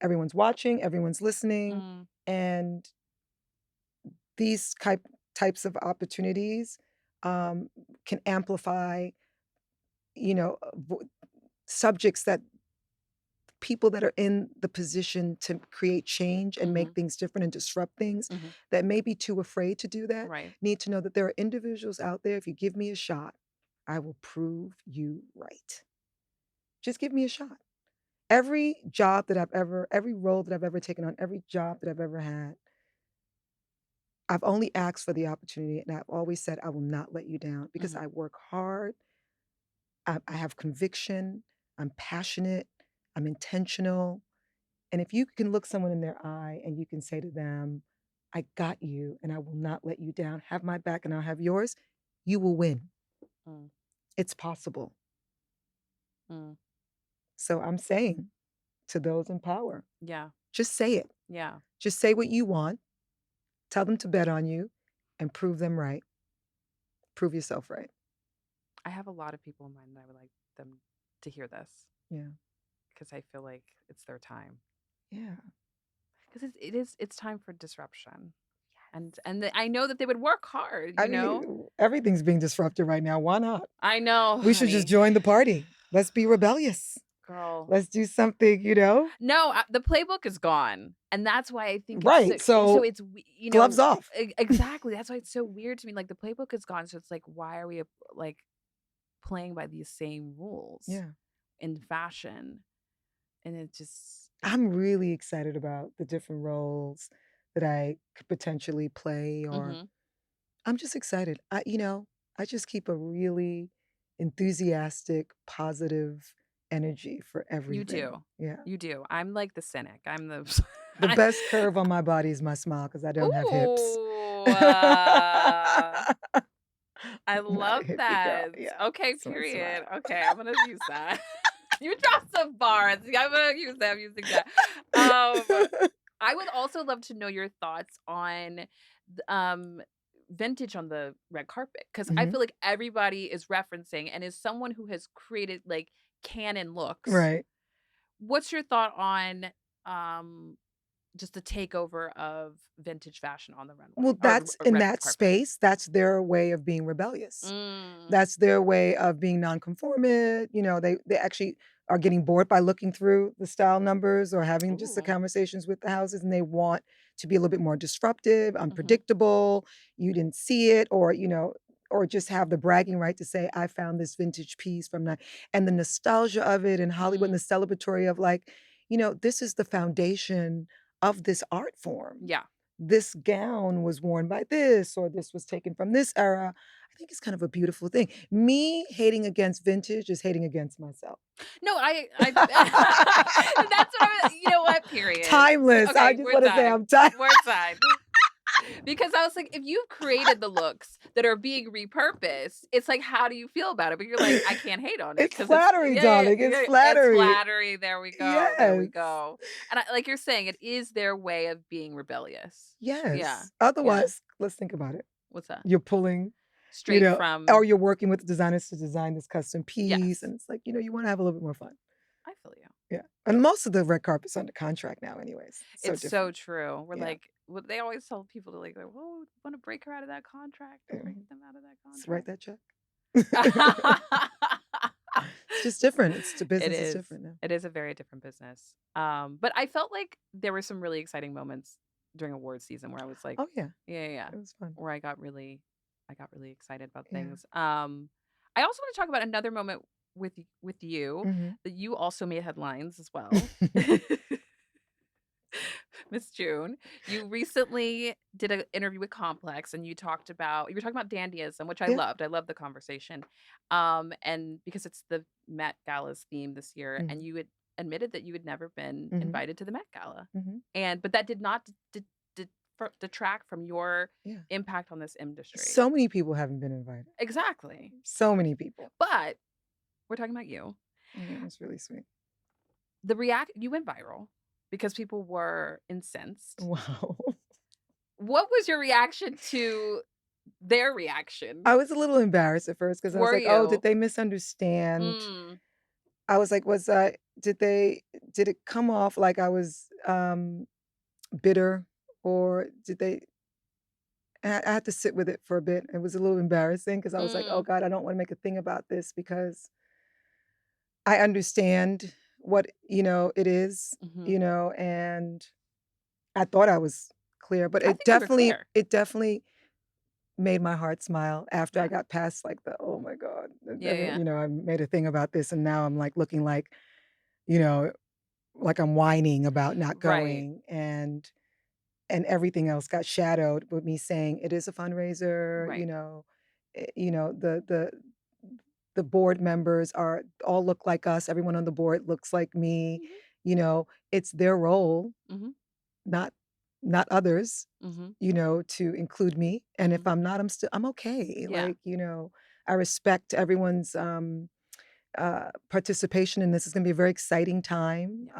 S2: everyone's watching, everyone's listening,
S1: Mm,
S2: and these types of opportunities um, can amplify, you know, subjects that people that are in the position to create change and make
S1: mhm,
S2: things different and disrupt things
S1: mhm.
S2: that may be too afraid to do that
S1: Right.
S2: need to know that there are individuals out there. If you give me a shot, I will prove you right. Just give me a shot. Every role that I've ever taken on, every job that I've ever had, I've only asked for the opportunity and I've always said, I will not let you down because
S1: Mhm.
S2: I work hard. I have conviction. I'm passionate. I'm intentional. And if you can look someone in their eye and you can say to them, I got you and I will not let you down, have my back and I'll have yours, you will win.
S1: Mm,
S2: It's possible.
S1: mm.
S2: So I'm saying to those in power,
S1: Yeah.
S2: just say it.
S1: Yeah.
S2: Just say what you want, tell them to bet on you, and prove them right. Prove yourself right.
S1: I have a lot of people in mind that I would like them to hear this
S2: Yeah.
S1: because I feel like it's their time.
S2: Yeah.
S1: Because it's time for disruption. I know that they would work hard,
S2: I
S1: you know?
S2: mean, everything's being disrupted right now. Why not?
S1: I know,
S2: We should just
S1: honey.
S2: join the party. Let's be rebellious.
S1: Girl.
S2: Let's do something.
S1: No, the playbook is gone. And that's why I think it's
S2: Right.
S1: so
S2: So
S1: it's
S2: gloves off.
S1: exactly. That's why it's so weird to me. Like the playbook is gone. So it's like, why are we like playing by these same rules
S2: Yeah.
S1: in fashion? And it just
S2: I'm really excited about the different roles that I could potentially play, or
S1: Mhm.
S2: I'm just excited. I just keep a really enthusiastic, positive energy for
S1: You
S2: everything.
S1: do.
S2: Yeah.
S1: You do. I'm like the cynic. I'm the
S2: The best curve on my body is my smile because I don't have hips.
S1: Ooh,
S2: I'm
S1: I
S2: not a
S1: love
S2: hippie girl.
S1: that.
S2: Yeah.
S1: Okay,
S2: It's my
S1: period.
S2: smile.
S1: Okay, I'm gonna use that. You dropped some bars. I'm gonna use that. I'm using that. Um, I would also love to know your thoughts on vintage on the red carpet because I
S2: Mhm.
S1: feel like everybody is referencing and is someone who has created like canon looks.
S2: Right.
S1: What's your thought on um just the takeover of vintage fashion on the runway
S2: Well,
S1: or
S2: that's
S1: a
S2: in
S1: red
S2: that
S1: carpet?
S2: space, that's their way of being rebellious.
S1: Mm.
S2: That's their way of being nonconformist. They actually are getting bored by looking through the style numbers or having just the
S1: Ooh.
S2: conversations with the houses, and they want to be a little bit more disruptive,
S1: Mhm.
S2: unpredictable. You didn't see it, or just have the bragging right to say, I found this vintage piece from that. And the nostalgia of it in Hollywood and
S1: Mm.
S2: the celebratory of like, this is the foundation of this art form.
S1: Yeah.
S2: This gown was worn by this, or this was taken from this era. I think it's kind of a beautiful thing. Me hating against vintage is hating against myself.
S1: No, I that's what I you know what? Period.
S2: Timeless. I
S1: Okay,
S2: just
S1: we're
S2: want to say
S1: done.
S2: I'm timeless.
S1: We're done. Because I was like, if you've created the looks that are being repurposed, it's like, how do you feel about it? But you're like, I can't hate on it
S2: It's
S1: because it's
S2: flattery, darling. It's
S1: it's
S2: flattery.
S1: flattery. There we go. There we
S2: Yes.
S1: go. And like you're saying, it is their way of being rebellious. Yeah.
S2: Yes.
S1: Yeah.
S2: Otherwise, let's think about it.
S1: What's that?
S2: You're pulling, you
S1: Straight
S2: know, or
S1: from
S2: you're working with the designers to design this custom piece.
S1: yes.
S2: And it's like, you want to have a little bit more fun.
S1: I feel you.
S2: Yeah. And most of the red carpet's under contract now, anyways. So
S1: It's so
S2: different.
S1: true. We're
S2: Yeah.
S1: like, what they always tell people to like, well, want to break her out of that contract? Don't
S2: Yeah.
S1: break them out of that
S2: Just write
S1: contract.
S2: that check. It's just different. It's the
S1: It
S2: business is
S1: is.
S2: different now.
S1: It is a very different business. But I felt like there were some really exciting moments during award season where I was like,
S2: Oh, yeah.
S1: yeah, yeah, yeah,
S2: It was fun.
S1: where I got really excited about
S2: Yeah.
S1: things. I also want to talk about another moment with you
S2: Mhm.
S1: that you also made headlines as well. Miss June, you recently did an interview with Complex and you were talking about Dandism, which I
S2: Yeah.
S1: loved. I loved the conversation. And because it's the Met Gala's theme this year, and
S2: Mhm.
S1: you had admitted that you had never been
S2: Mhm.
S1: invited to the Met Gala.
S2: Mhm.
S1: But that did not detract from your
S2: Yeah.
S1: impact on this industry.
S2: So many people haven't been invited.
S1: Exactly.
S2: So many people.
S1: But we're talking about you.
S2: Yeah, it's really sweet.
S1: You went viral because people were incensed.
S2: Wow.
S1: What was your reaction to their reaction?
S2: I was a little embarrassed at first because I was
S1: Were
S2: like, "Oh, did
S1: you?
S2: they misunderstand?"
S1: Mm,
S2: I was like, "Was I?" did they did it come off like I was, bitter, or did they I had to sit with it for a bit. It was a little embarrassing because I was like, "Oh
S1: Mm,
S2: god, I don't wanna make a thing about this because I understand what, it is,"
S1: mhm.
S2: and I thought I was clear, but
S1: I think you were clear.
S2: it definitely made my heart smile after I
S1: Yeah.
S2: got past, like, the, "Oh my god,"
S1: Yeah, yeah.
S2: I made a thing about this, and now I'm, like, looking you know, like I'm whining about not
S1: Right,
S2: going, and everything else got shadowed with me saying, "It is a fundraiser,"
S1: right.
S2: the board members are all look like us, everyone on the board looks like me,
S1: Mhm,
S2: it's their role,
S1: mhm,
S2: not others,
S1: mhm,
S2: to include me, and if
S1: mhm.
S2: I'm not, I'm okay,
S1: Yeah.
S2: I respect everyone's, participation in this. Is gonna be a very exciting time.
S1: Yes,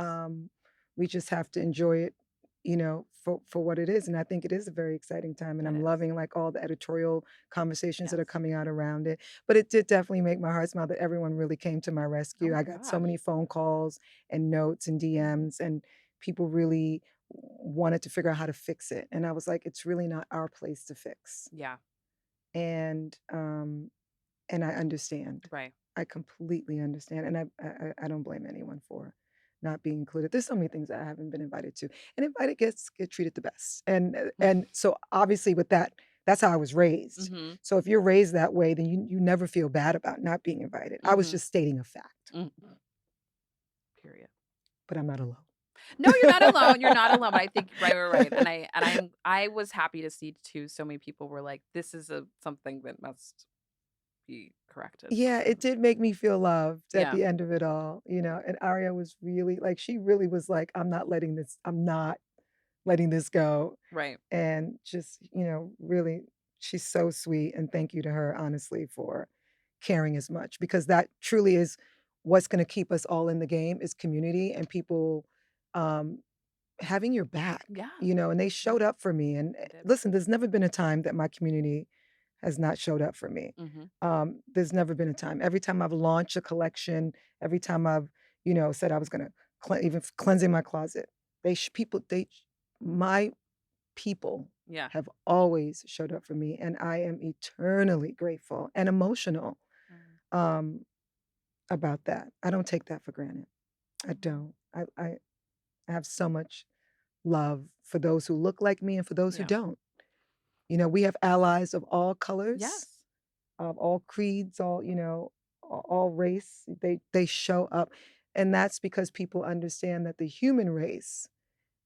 S2: We just have to enjoy it, for what it is, and I think it is a very exciting time, and
S1: it
S2: I'm
S1: is.
S2: loving, like, all the editorial conversations that are
S1: Yes.
S2: coming out around it, but it did definitely make my heart smile that everyone really came to my
S1: Oh
S2: rescue. I
S1: my
S2: got so
S1: gosh.
S2: many phone calls and notes and
S1: Mhm.
S2: DMs, and people really wanted to figure out how to fix it, and I was like, "It's really not our place to fix."
S1: Yeah,
S2: And, I understand.
S1: right.
S2: I completely understand, and I don't blame anyone for not being included. There's so many things I haven't been invited to, and invited guests get treated the best, and so, obviously, with that, that's how I was raised.
S1: Mhm,
S2: So if you're raised that way, then you never feel bad about not being invited. I was
S1: mhm,
S2: just stating a fact,
S1: mhm. Period.
S2: but I'm not alone.
S1: No, you're not alone, you're not alone, but I think right, right, right, I was happy to see too so many people were like, "This is a something that must be corrected."
S2: Yeah, it did make me feel loved at
S1: Yeah,
S2: the end of it all, and Aria was really like, she really was like, I'm not letting this go."
S1: right.
S2: And just, really, she's so sweet, and thank you to her, honestly, for caring as much, because that truly is what's gonna keep us all in the game, is community and people, um, having your back,
S1: Yeah,
S2: and they
S1: yeah,
S2: showed up for me, and,
S1: they did.
S2: listen, there's never been a time that my community has not showed up for me.
S1: Mhm.
S2: There's never been a time. Every time I've launched a collection, every time I've, said I was gonna cleansing my closet, my people
S1: Yeah.
S2: have always showed up for me, and I am eternally grateful and emotional,
S1: Mm,
S2: um, about that. I don't take that for granted. I
S1: mhm.
S2: don't. I have so much love for those who look like me and for those who
S1: Yeah.
S2: don't. We have allies of all colors,
S1: Yes.
S2: of all creeds, all race. They show up, and that's because people understand that the human race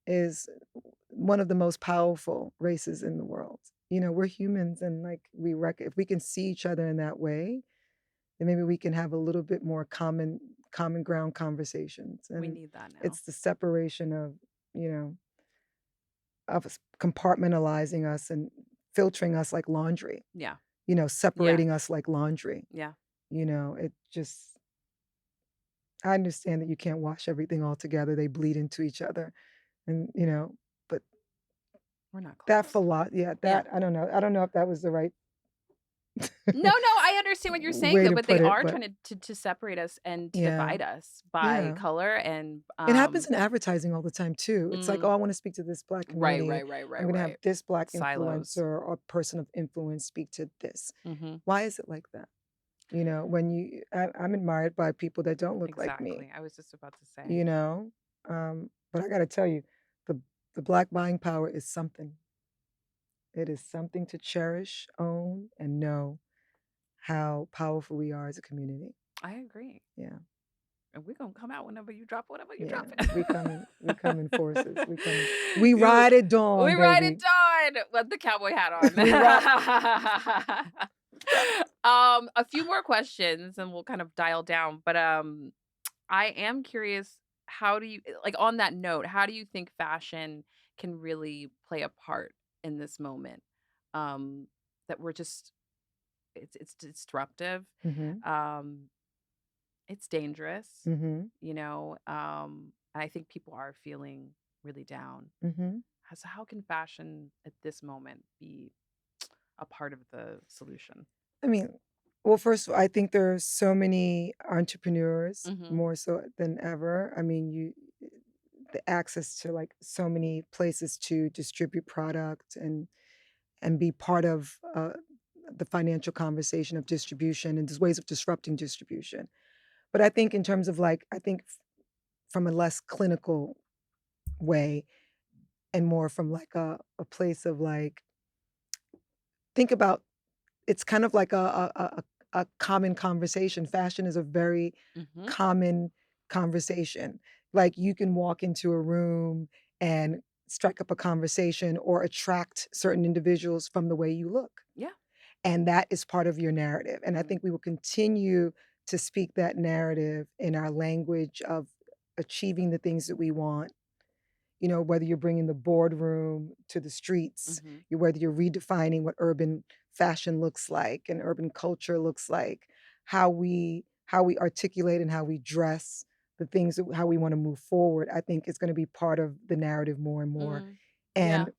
S2: is one of the most powerful races in the world. We're humans, and, like, if we can see each other in that way, then maybe we can have a little bit more common ground conversations,
S1: We
S2: and
S1: need that now.
S2: it's the separation you know, of us compartmentalizing us and filtering us like laundry,
S1: Yeah. Yeah.
S2: separating us like laundry.
S1: Yeah.
S2: It just I understand that you can't wash everything all together, they bleed into each other, and, but
S1: We're not
S2: that
S1: close.
S2: philo yeah,
S1: Yeah.
S2: that I don't know if that was the right
S1: No, no, I understand what you're saying
S2: way
S1: though,
S2: to
S1: but they
S2: put it,
S1: are
S2: but
S1: trying to separate us and to
S2: yeah,
S1: divide us by
S2: yeah.
S1: color and,
S2: It happens in advertising all the time too. It's like,
S1: mm,
S2: "Oh, I wanna speak to this Black
S1: right,
S2: community.
S1: right, right,
S2: I'm
S1: right,
S2: gonna have
S1: right.
S2: this Black
S1: Silos.
S2: influencer or person of influence speak to this."
S1: Mhm.
S2: Why is it like that? When I'm admired by people that don't look like me,
S1: Exactly. I was just about to say.
S2: you know? But I gotta tell you, the Black buying power is something. It is something to cherish, own, and know how powerful we are as a community.
S1: I agree.
S2: Yeah,
S1: And we're gonna come out whenever you
S2: yeah.
S1: drop it.
S2: We come in forces. We
S1: You
S2: ride at
S1: we
S2: dawn,
S1: ride it
S2: baby.
S1: dawn with the cowboy hat on.
S2: We ride.
S1: A few more questions and we'll kind of dial down, but, I am curious, how do you like, on that note, how do you think fashion can really play a part in this moment? Um, that we're just it's disruptive,
S2: Mhm,
S1: um, it's dangerous,
S2: mhm,
S1: and I think people are feeling really down.
S2: mhm.
S1: So how can fashion at this moment be a part of the solution?
S2: I mean, Well, first of all, I think there are so many entrepreneurs,
S1: Mhm.
S2: more so than ever. I mean, the access to, like, so many places to distribute product and be part of, the financial conversation of distribution, and there's ways of disrupting distribution. But I think in terms of, like, I think from a less clinical way and more from, like, a place of, like, think about, it's kind of like a common conversation. Fashion is a very
S1: Mhm.
S2: common conversation. Like, you can walk into a room and strike up a conversation or attract certain individuals from the way you look,
S1: Yeah.
S2: and that is part of your narrative, and I
S1: Mhm.
S2: think we will continue to speak that narrative in our language of achieving the things that we want, whether you're bringing the boardroom to the streets,
S1: Mhm.
S2: whether you're redefining what urban fashion looks like and urban culture looks like, how we articulate and how we dress, the things that how we wanna move forward, I think is gonna be part of the narrative more and more.
S1: Mm. Yeah.
S2: And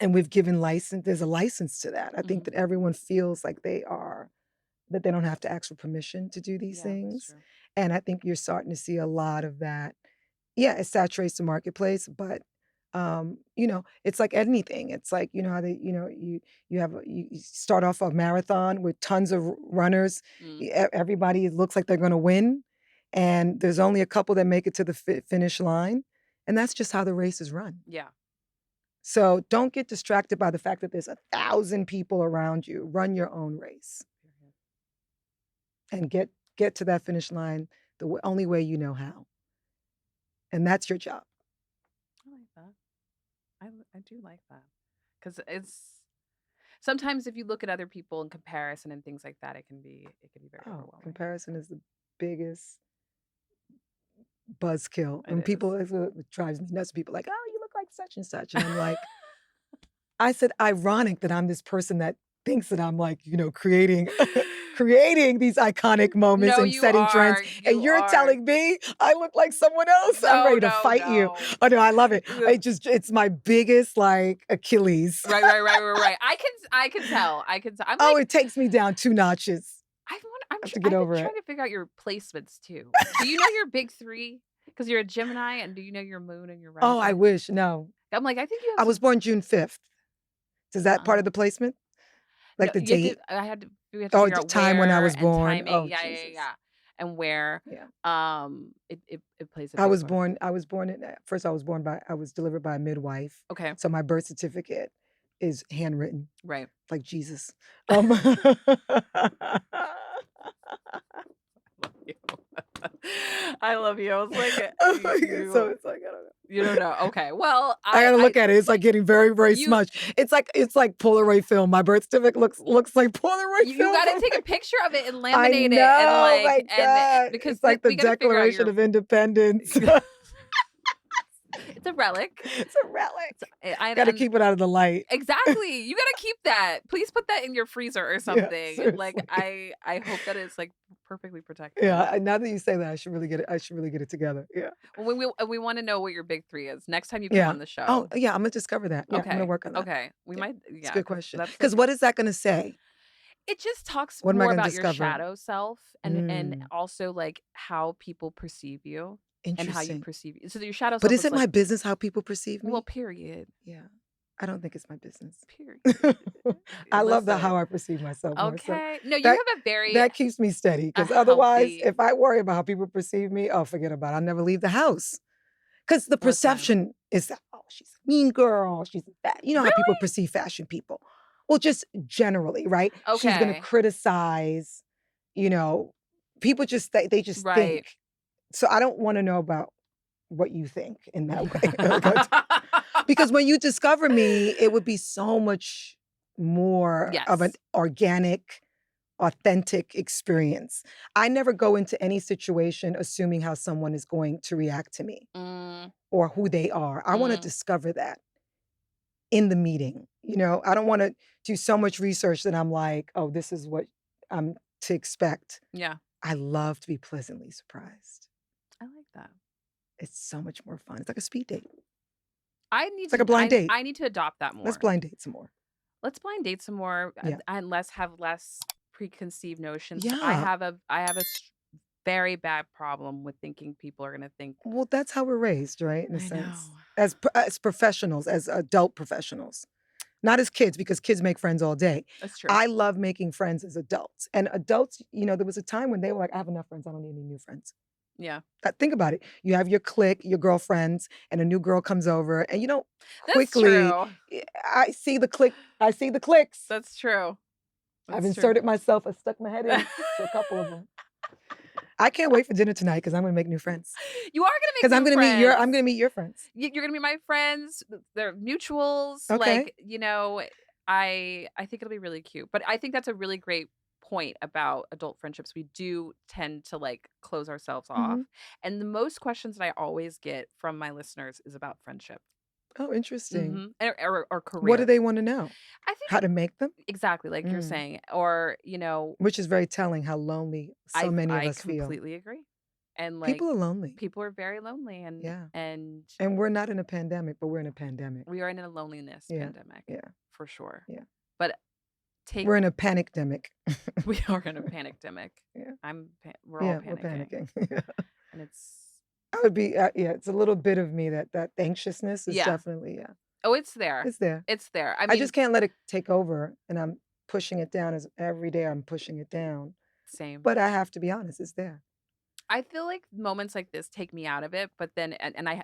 S2: and we've given license there's a license to that. I think
S1: Mhm.
S2: that everyone feels like that they don't have to ask for permission to do these
S1: Yeah, that's
S2: things,
S1: true.
S2: and I think you're starting to see a lot of that. Yeah, it saturates the marketplace, but, it's like anything. It's like, how they you have you start off a marathon with tons of runners.
S1: Mm.
S2: Everybody looks like they're gonna win, and there's only a couple that make it to the finish line, and that's just how the race is run.
S1: Yeah.
S2: So don't get distracted by the fact that there's 1,000 people around you. Run your own race
S1: Period.
S2: and get to that finish line the only way you know how, and that's your job.
S1: I like that. I do like that because it's sometimes if you look at other people in comparison and things like that, it can be very
S2: Oh,
S1: overwhelming.
S2: comparison is the biggest buzzkill.
S1: It
S2: And people,
S1: is.
S2: it's what drives me nuts. People like, "Oh, you look like such and such," and I'm like, I said, "Ironic that I'm this person that thinks that I'm, like, creating creating these iconic moments
S1: No,
S2: and
S1: you
S2: setting trends,
S1: are.
S2: and
S1: You
S2: you're
S1: are.
S2: telling me I look like someone else? I'm
S1: No,
S2: ready to
S1: no,
S2: fight you."
S1: no.
S2: Oh, no, I love it.
S1: Uh,
S2: It's my biggest, like, Achilles.
S1: Right, right, right, right, right. I can tell. I can tell. I'm
S2: Oh,
S1: like,
S2: it takes me down 2 notches. I have to get
S1: I've been
S2: over it.
S1: trying to figure out your placements too. Do you know your big 3? Because you're a Gemini, and do you know your moon and your
S2: Oh, I
S1: rising?
S2: wish, no.
S1: I'm like, I think you have
S2: I was
S1: some.
S2: born June 5th. Is that part of
S1: uh
S2: the placement?
S1: No,
S2: Like the
S1: you have to
S2: date?
S1: we have to
S2: Oh,
S1: figure
S2: the
S1: out
S2: time when I
S1: where
S2: was
S1: and
S2: born.
S1: timing.
S2: Oh,
S1: Yeah, yeah, yeah,
S2: Jesus.
S1: yeah, and where,
S2: Yeah.
S1: it plays a
S2: I
S1: big
S2: was
S1: part.
S2: born I was born in first I was delivered by a midwife,
S1: Okay,
S2: so my birth certificate is handwritten
S1: right.
S2: like Jesus. Um
S1: Love you. I love you. I was like,
S2: Oh
S1: you
S2: my God, so
S1: you
S2: it's like, I don't know.
S1: you don't know. Okay, well,
S2: I gotta
S1: I
S2: look at it. It's like getting very, very
S1: you
S2: smudged. It's like Polaroid film. My birth certificate looks like Polaroid
S1: you
S2: film
S1: gotta
S2: from
S1: take a
S2: like
S1: picture of it and
S2: I
S1: laminate it and
S2: know,
S1: like
S2: my God.
S1: because
S2: It's like the
S1: we gotta figure out
S2: Declaration
S1: your.
S2: of Independence.
S1: It's a relic.
S2: It's a relic.
S1: It's I
S2: Gotta
S1: and
S2: keep it out of the light.
S1: exactly. You gotta keep that. Please put that in your freezer or
S2: Yeah,
S1: something. Like,
S2: seriously.
S1: I hope that it's, like, perfectly
S2: Yeah,
S1: protected.
S2: now that you say that, I should really get it together. Yeah.
S1: Well, we wanna know what your big 3 is next time you come
S2: Yeah.
S1: on the
S2: Oh,
S1: show.
S2: yeah, Imma discover that. Yeah, I'm gonna
S1: Okay,
S2: work on that.
S1: okay. We
S2: Yeah.
S1: might
S2: It's a
S1: yeah,
S2: good
S1: because
S2: question.
S1: that's,
S2: Because
S1: like
S2: what is that gonna say?
S1: it just talks
S2: What am I
S1: more
S2: gonna
S1: about your
S2: discover?
S1: shadow self and
S2: Mm,
S1: also, like, how people perceive you and how you
S2: interesting.
S1: perceive so your shadow
S2: But
S1: self
S2: is
S1: is
S2: it
S1: like,
S2: my business how people perceive
S1: well,
S2: me?
S1: period,
S2: Yeah. I don't think it's my business.
S1: period.
S2: I love the how
S1: Listen,
S2: I perceive myself more so.
S1: okay. No, you
S2: That
S1: have a very
S2: that keeps me steady.
S1: a
S2: Because otherwise,
S1: healthy
S2: if I worry about how people perceive me, oh, forget about it. I'll never leave the house. Because the
S1: listen.
S2: perception is that, "Oh, she's a mean girl, she's fat." You know how people
S1: Really?
S2: perceive fashion people. Well, just generally, right? She's gonna
S1: Okay.
S2: criticize, you know, people just they just
S1: Right.
S2: think. So I don't wanna know about what you think in that way. Like, because when you discover me, it would be so much more of an
S1: Yes.
S2: organic, authentic experience. I never go into any situation assuming how someone is going to react to me
S1: Mm,
S2: or who they are. I wanna
S1: mm,
S2: discover that in the meeting, I don't wanna do so much research that I'm like, "Oh, this is what I'm to expect."
S1: yeah,
S2: I love to be pleasantly surprised.
S1: I like that.
S2: It's so much more fun. It's like a speed date.
S1: I need
S2: It's like a
S1: to
S2: blind date.
S1: I need to adopt that
S2: Let's
S1: more.
S2: blind date some more.
S1: Let's blind date some more,
S2: Yeah.
S1: and let's have less preconceived notions.
S2: Yeah.
S1: I have a very bad problem with thinking people are gonna think.
S2: Well, that's how we're raised, right? In a
S1: I know.
S2: sense, as professionals, as adult professionals, not as kids, because kids make friends all day.
S1: That's true.
S2: I love making friends as adults, and adults, there was a time when they were like, "I have enough friends. I don't need any new friends."
S1: Yeah.
S2: Think about it. You have your clique, your girlfriends, and a new girl comes over, and
S1: That's
S2: quickly,
S1: true.
S2: I see the clique. I see the cliques.
S1: That's true.
S2: I've
S1: That's true.
S2: inserted myself. I stuck my head into a couple of them. I can't wait for dinner tonight because I'm gonna make new friends.
S1: You are gonna make
S2: Because
S1: new friends.
S2: I'm gonna meet your friends.
S1: You're gonna be my friends. They're mutuals.
S2: Okay.
S1: I think it'll be really cute. But I think that's a really great point about adult friendships. We do tend to like close ourselves off.
S2: Mhm.
S1: And the most questions that I always get from my listeners is about friendship.
S2: Oh, interesting.
S1: Or
S2: What do
S1: career.
S2: they wanna know?
S1: I think
S2: How to make them?
S1: exactly like you're
S2: Mm.
S1: saying. Or,
S2: Which is very telling how lonely so many of
S1: I
S2: us feel.
S1: completely agree. And like
S2: People are lonely.
S1: people are very lonely
S2: Yeah.
S1: and
S2: And we're not in a pandemic, but we're in a pandemic.
S1: we are in a loneliness
S2: Yeah.
S1: pandemic
S2: Yeah.
S1: for sure.
S2: Yeah.
S1: But take
S2: We're in a panic-demic.
S1: we are in a panic-demic.
S2: Yeah.
S1: We're all
S2: Yeah, we're
S1: panicking,
S2: panicking.
S1: and it's
S2: I would be, yeah, it's a little bit of me that anxiousness is
S1: yeah.
S2: definitely, yeah,
S1: Oh, it's there.
S2: it's there.
S1: It's there. I
S2: I just
S1: mean,
S2: can't let it take over, and I'm pushing it down as every day I'm pushing it down.
S1: same.
S2: But I have to be honest, it's there.
S1: I feel like moments like this take me out of it, but then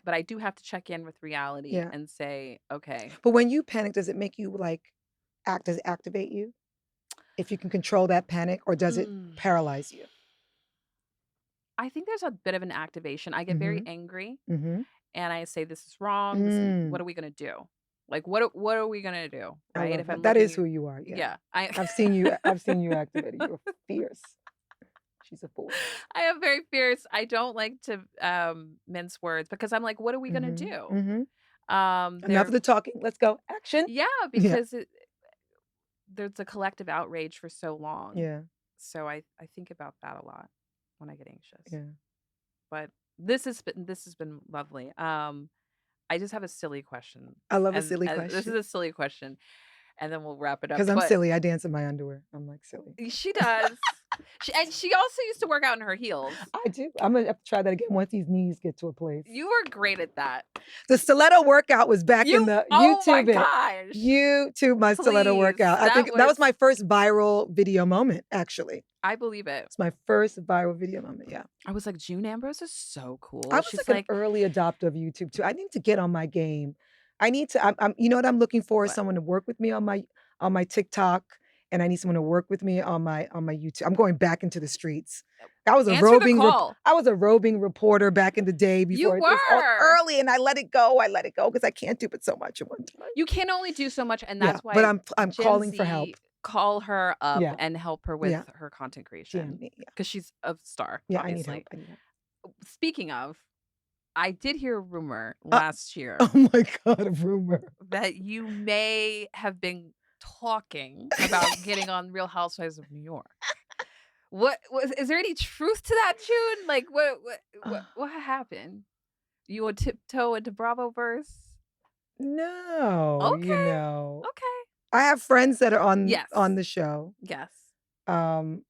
S1: but I do have to check in with reality
S2: Yeah.
S1: and say, "Okay."
S2: But when you panic, does it make you like does it activate you? If you can control that panic, or does it
S1: Mm.
S2: paralyze you?
S1: I think there's a bit of an activation. I get very
S2: Mhm.
S1: angry
S2: Mhm.
S1: and I say, "This is wrong. What
S2: Mm.
S1: are we gonna do? Like, what are we gonna do?"
S2: I
S1: Right?
S2: love
S1: If
S2: that.
S1: I'm
S2: That is
S1: looking
S2: who you are, yeah.
S1: yeah, I
S2: I've seen you activated. You're fierce. She's a force.
S1: I am very fierce. I don't like to, mince words because I'm like, "What are we gonna
S2: Mhm.
S1: do?"
S2: Mhm. Enough of
S1: There
S2: the talking. Let's go. Action.
S1: yeah,
S2: Yeah.
S1: because there's a collective outrage for so long.
S2: Yeah.
S1: So I think about that a lot when I get anxious.
S2: Yeah.
S1: But this has been lovely. I just have a silly question,
S2: I love a
S1: and,
S2: silly
S1: this is
S2: question
S1: a silly question, and then we'll wrap it up.
S2: because 'cause I'm
S1: But
S2: silly. I dance in my underwear. I'm, like, silly.
S1: she does. She also used to work out in her heels.
S2: I do. I'm gonna have to try that again once these knees get to a place.
S1: You were great at that.
S2: The stiletto workout was back in the
S1: Oh my
S2: YouTube it.
S1: gosh.
S2: YouTube my stiletto
S1: Please.
S2: workout. I think that was my first viral video moment, actually.
S1: I believe it.
S2: It's my first viral video moment, yeah.
S1: I was like, June Ambrose is so
S2: I
S1: cool.
S2: was
S1: She's
S2: like an
S1: like,
S2: early adopter of YouTube too. I need to get on my game. I need to you know what I'm looking for is
S1: what?
S2: someone to work with me on my TikTok, and I need someone to work with me on my YouTube. I'm going back into the streets.
S1: Answer the call.
S2: I was a roving reporter back in the day
S1: You
S2: before it was all
S1: were.
S2: early, and I let it go. I let it go because I can't do it so much at one time.
S1: You can only do so much, and
S2: Yeah,
S1: that's
S2: but
S1: why
S2: I'm
S1: Gen
S2: calling for help.
S1: Z call her up
S2: Yeah,
S1: and help her with
S2: yeah,
S1: her content creation
S2: DM me. Yeah,
S1: because she's a star,
S2: yeah. I need
S1: obviously.
S2: help. I need help.
S1: Speaking of, I did hear a rumor
S2: Uh,
S1: last year
S2: oh my god, a rumor.
S1: that you may have been talking about getting on Real Housewives of New York. Is there any truth to that, June? Like what happened? You would tiptoe into Bravo verse?
S2: No,
S1: Okay. Okay.
S2: I have friends that are on
S1: Yes.
S2: the show.
S1: Yes.
S2: Um,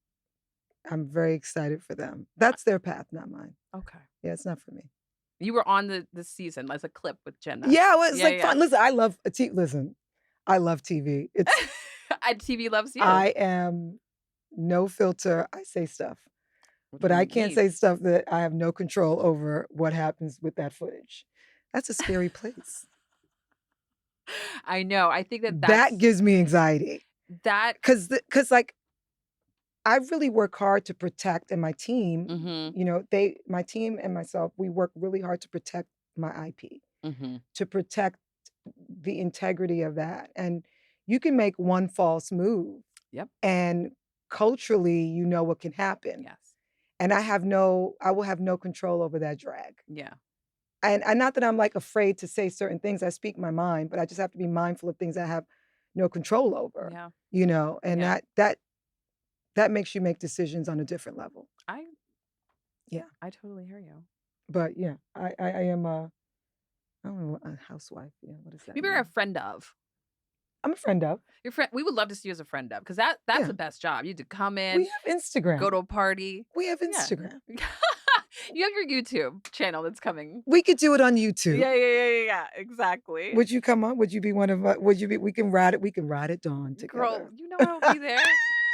S2: I'm very excited for them.
S1: Uh,
S2: That's their path, not mine.
S1: Okay.
S2: Yeah, it's not for me.
S1: You were on the season as a clip with Jenna.
S2: Yeah, well, it's
S1: Yeah,
S2: like
S1: yeah.
S2: fun. Listen, I love TV.
S1: And TV loves you.
S2: I am no filter. I say stuff,
S1: What
S2: but
S1: do
S2: I
S1: you
S2: can't
S1: mean?
S2: say stuff that I have no control over what happens with that footage. That's a scary place.
S1: I know. I think
S2: That gives me anxiety
S1: that
S2: because like I really work hard to protect, and my team,
S1: mhm,
S2: my team and myself, we work really hard to protect my IP,
S1: mhm.
S2: to protect the integrity of that. And you can make one false move,
S1: Yep.
S2: and culturally, you know what can happen.
S1: Yes.
S2: And I will have no control over that drag.
S1: Yeah.
S2: And not that I'm like afraid to say certain things. I speak my mind, but I just have to be mindful of things I have no control over,
S1: Yeah.
S2: and
S1: Yeah.
S2: that makes you make decisions on a different level.
S1: I
S2: Yeah.
S1: I totally hear you.
S2: But yeah, I am a I don't know, a housewife. Yeah, what does that
S1: Maybe you're a
S2: mean?
S1: friend of.
S2: I'm a friend of.
S1: Your friend, we would love to see you as a friend of, because that's
S2: Yeah.
S1: the best job. You to come
S2: We
S1: in,
S2: have
S1: go
S2: Instagram.
S1: to a party.
S2: We have
S1: Yeah.
S2: Instagram.
S1: You have your YouTube channel that's coming.
S2: We could do it on YouTube.
S1: Yeah, exactly.
S2: Would you come on? Would you be one of us? Would you be we can ride at dawn
S1: Girl,
S2: together.
S1: you know I will be there.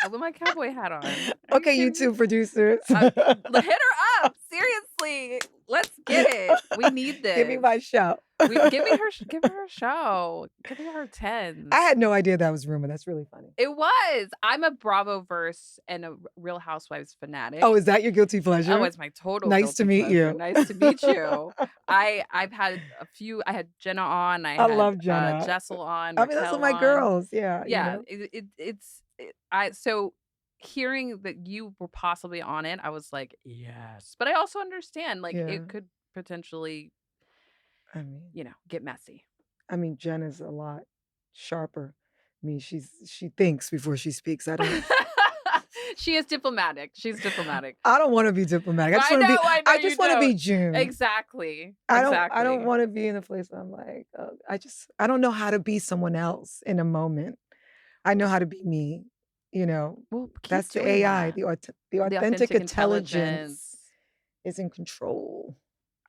S1: I with my cowboy hat on. Are you
S2: Okay,
S1: kidding me?
S2: YouTube producers.
S1: Hit her up. Seriously. Let's get it. We need
S2: Give me
S1: this.
S2: my show.
S1: Give her a show. Give her
S2: I
S1: 10s.
S2: had no idea that was rumor. That's really funny.
S1: It was. I'm a Bravo verse and a Real Housewives fanatic.
S2: Oh, is that your guilty pleasure?
S1: Oh, it's my total
S2: Nice to
S1: guilty
S2: meet
S1: pleasure.
S2: you.
S1: Nice to meet you. I've had a few. I had Jenna on. I
S2: I
S1: had
S2: love Jenna.
S1: Jessel on.
S2: I mean, those are
S1: Raquel
S2: my
S1: on.
S2: girls. Yeah,
S1: Yeah, I so hearing that you were possibly on it, I was like, yes. But I also understand, like,
S2: yeah.
S1: it could potentially,
S2: I mean,
S1: get messy.
S2: Jenna's a lot sharper. I mean, she thinks before she speaks. I don't.
S1: She is diplomatic. She's diplomatic.
S2: I don't want to be diplomatic. I just want to be. I just want to be June.
S1: Exactly.
S2: I don't want to be in a place where I'm like, I don't know how to be someone else in a moment. I know how to be me.
S1: Well, keep
S2: That's the
S1: doing
S2: AI.
S1: that.
S2: The
S1: The
S2: authentic intelligence is in control.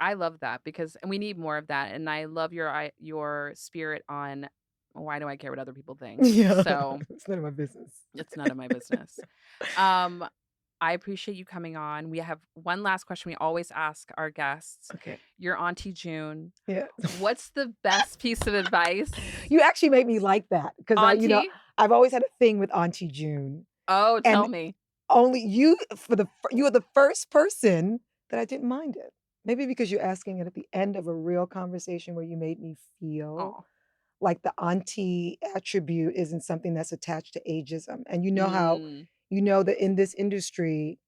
S1: I love that and we need more of that. And I love your spirit on why do I care what other people think?
S2: Yeah,
S1: So
S2: it's none of my business.
S1: it's none of my business. Um, I appreciate you coming on. We have one last question we always ask our guests.
S2: Okay.
S1: Your Auntie June.
S2: Yeah.
S1: What's the best piece of advice?
S2: You actually made me like that because
S1: Auntie?
S2: I've always had a thing with Auntie June.
S1: Oh, tell
S2: And
S1: me.
S2: only you are the first person that I didn't mind it. Maybe because you're asking it at the end of a real conversation where you made me feel
S1: Oh.
S2: like the auntie attribute isn't something that's attached to ageism. And you know how,
S1: Mm,
S2: that in this industry,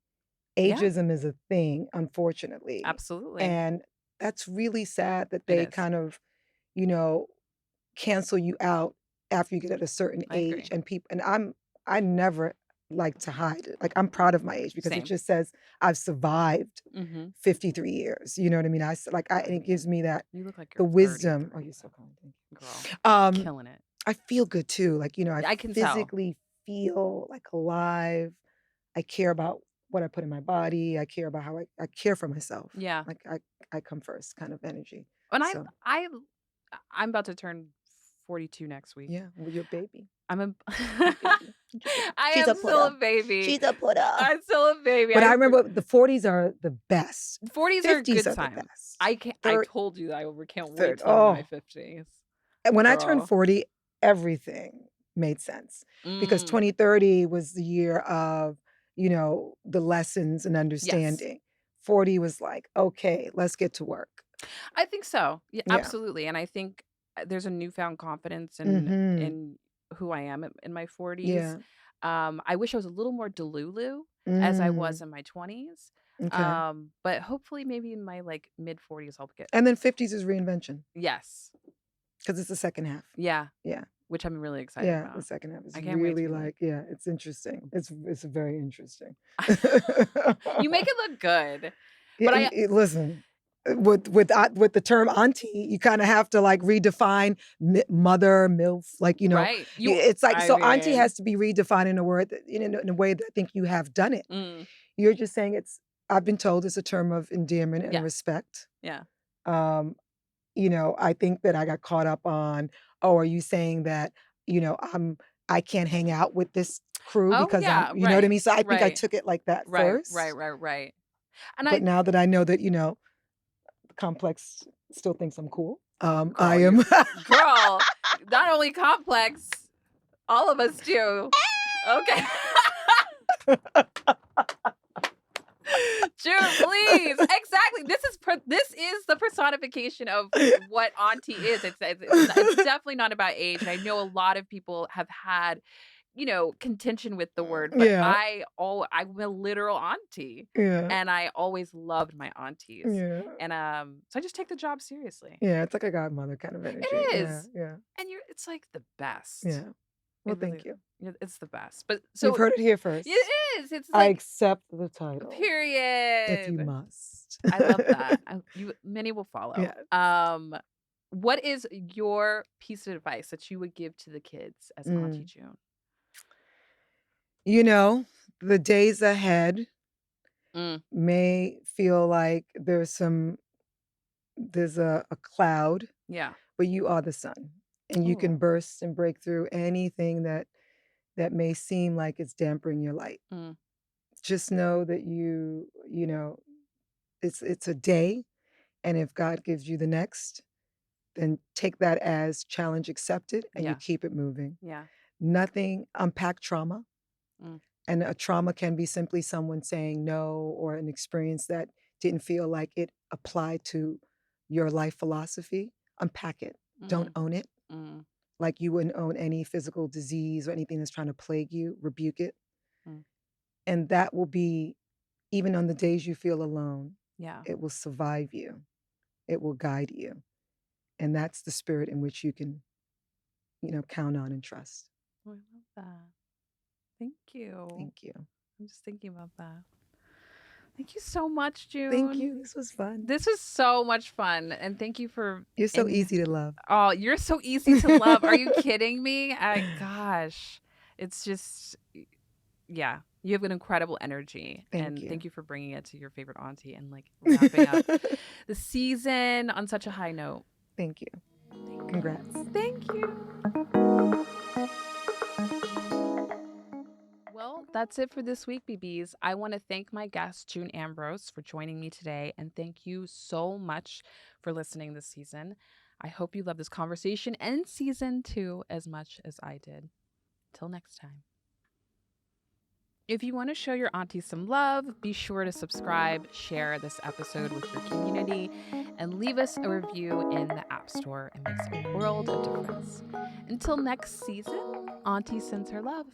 S1: yeah,
S2: ageism is a thing, unfortunately.
S1: absolutely.
S2: And that's really sad that
S1: It
S2: they
S1: is.
S2: kind of, you know, cancel you out after you get at a certain
S1: I
S2: age.
S1: agree.
S2: And I never like to hide it. Like I'm proud of my age because it
S1: Same.
S2: just says I've survived
S1: Mm-hmm.
S2: 53 years. You know what I mean? And it gives me that
S1: You look like
S2: the
S1: you're
S2: wisdom.
S1: 33,
S2: Oh, you're so kind. Thank you.
S1: girl. Killing it.
S2: I feel good too. Like, I
S1: I can tell.
S2: physically feel like alive. I care about what I put in my body. I care about how I care for myself.
S1: Yeah.
S2: Like I come first kind of energy.
S1: And
S2: So
S1: I'm about to turn 42 next week.
S2: yeah, well, you're a baby.
S1: I'm a
S2: Baby.
S1: I
S2: She's
S1: am
S2: a
S1: still a
S2: putter.
S1: baby.
S2: She's a putter.
S1: I'm still a baby.
S2: But I remember the 40s are the best.
S1: 40s are a
S2: 50s
S1: good
S2: are the
S1: time.
S2: best.
S1: I
S2: Third-
S1: told you that I can't wait
S2: third-
S1: till I'm in my
S2: oh.
S1: 50s.
S2: And when I turned
S1: Girl.
S2: 40, everything made sense because
S1: Mm,
S2: 2030 was the year of, the lessons and understanding. 40 was like, okay, let's get to work.
S1: I think so. Yeah,
S2: Yeah.
S1: absolutely. And I think there's a newfound confidence
S2: Mhm.
S1: in who I am in my 40s.
S2: Yeah.
S1: I wish I was a little more delulu as I was
S2: Mm.
S1: in my 20s.
S2: Okay.
S1: But hopefully maybe in my like mid 40s I'll get.
S2: And then 50s is reinvention
S1: Yes.
S2: because it's the second half.
S1: Yeah.
S2: Yeah.
S1: Which I'm really excited
S2: Yeah,
S1: about.
S2: the second half is
S1: I can't wait to
S2: really
S1: be like-
S2: like, yeah, it's interesting. It's very interesting.
S1: You make it look good.
S2: Yeah,
S1: But
S2: listen, with the term auntie, you kind of have to like redefine mother, MILF, like,
S1: right.
S2: it's like, so auntie
S1: mean-
S2: has to be redefined in a word that, in a way that I think you have done it.
S1: Mm,
S2: You're just saying I've been told it's a term of endearment and
S1: Yeah.
S2: respect.
S1: yeah.
S2: I think that I got caught up on, are you saying that, I can't hang out with this crew
S1: Oh,
S2: because
S1: yeah,
S2: you know what I
S1: right,
S2: mean? So I think I
S1: right.
S2: took it like that
S1: Right.
S2: first.
S1: Right. And
S2: But now that I know that, Complex still thinks I'm cool.
S1: Girl,
S2: I am.
S1: girl, not only complex, all of us do. Okay. June, please. Exactly. This is the personification of what Auntie is. It's definitely not about age. I know a lot of people have had, contention with the word, but
S2: Yeah.
S1: I'm a literal auntie,
S2: Yeah.
S1: and I always loved my aunties.
S2: Yeah.
S1: And so I just take the job seriously.
S2: Yeah. It's like a godmother kind of energy.
S1: It
S2: Yeah.
S1: is.
S2: Yeah.
S1: And it's like the best.
S2: Yeah. Well,
S1: It
S2: thank
S1: really-
S2: you.
S1: Yeah, it's the best. But
S2: You've heard it here first.
S1: it is. It's
S2: I
S1: like
S2: accept the title.
S1: period.
S2: If you must.
S1: I love that. Many will follow.
S2: Yes.
S1: What is your piece of advice that you would give to the kids as Auntie
S2: Mm.
S1: June?
S2: You know, the days ahead
S1: Mm,
S2: may feel like there's a cloud,
S1: yeah.
S2: but you are the sun, and you can
S1: Oh.
S2: burst and break through anything that may seem like it's dampering your light.
S1: Mm,
S2: Just know that it's a day, and if God gives you the next, then take that as challenge accepted, and you
S1: yeah.
S2: keep it moving.
S1: Yeah.
S2: Nothing unpack trauma,
S1: Mm,
S2: and a trauma can be simply someone saying no or an experience that didn't feel like it applied to your life philosophy. Unpack it. Don't
S1: mm,
S2: own it
S1: mm,
S2: like you wouldn't own any physical disease or anything that's trying to plague you. Rebuke it.
S1: mm.
S2: And that will be, even on the days you feel alone,
S1: Yeah.
S2: it will survive you, it will guide you. And that's the spirit in which you can, count on and trust.
S1: Oh, I love that. Thank you.
S2: Thank you.
S1: I'm just thinking about that. Thank you so much,
S2: Thank
S1: June.
S2: you. This was fun.
S1: This was so much fun, and thank you for
S2: You're so
S1: and
S2: easy to love.
S1: oh, you're so easy to love. Are you kidding me? Gosh, it's just yeah. You have an incredible energy,
S2: Thank
S1: and
S2: you.
S1: thank you for bringing it to your favorite auntie and like wrapping up the season on such a high note.
S2: Thank you.
S1: Thank you.
S2: Congrats.
S1: Thank you. Well, that's it for this week, BBs. I want to thank my guest, June Ambrose, for joining me today. And thank you so much for listening this season. I hope you love this conversation and season 2 as much as I did. Till next time. If you want to show your auntie some love, be sure to subscribe, share this episode with your community, and leave us a review in the App Store. It makes a world of difference. Until next season, Auntie sends her love.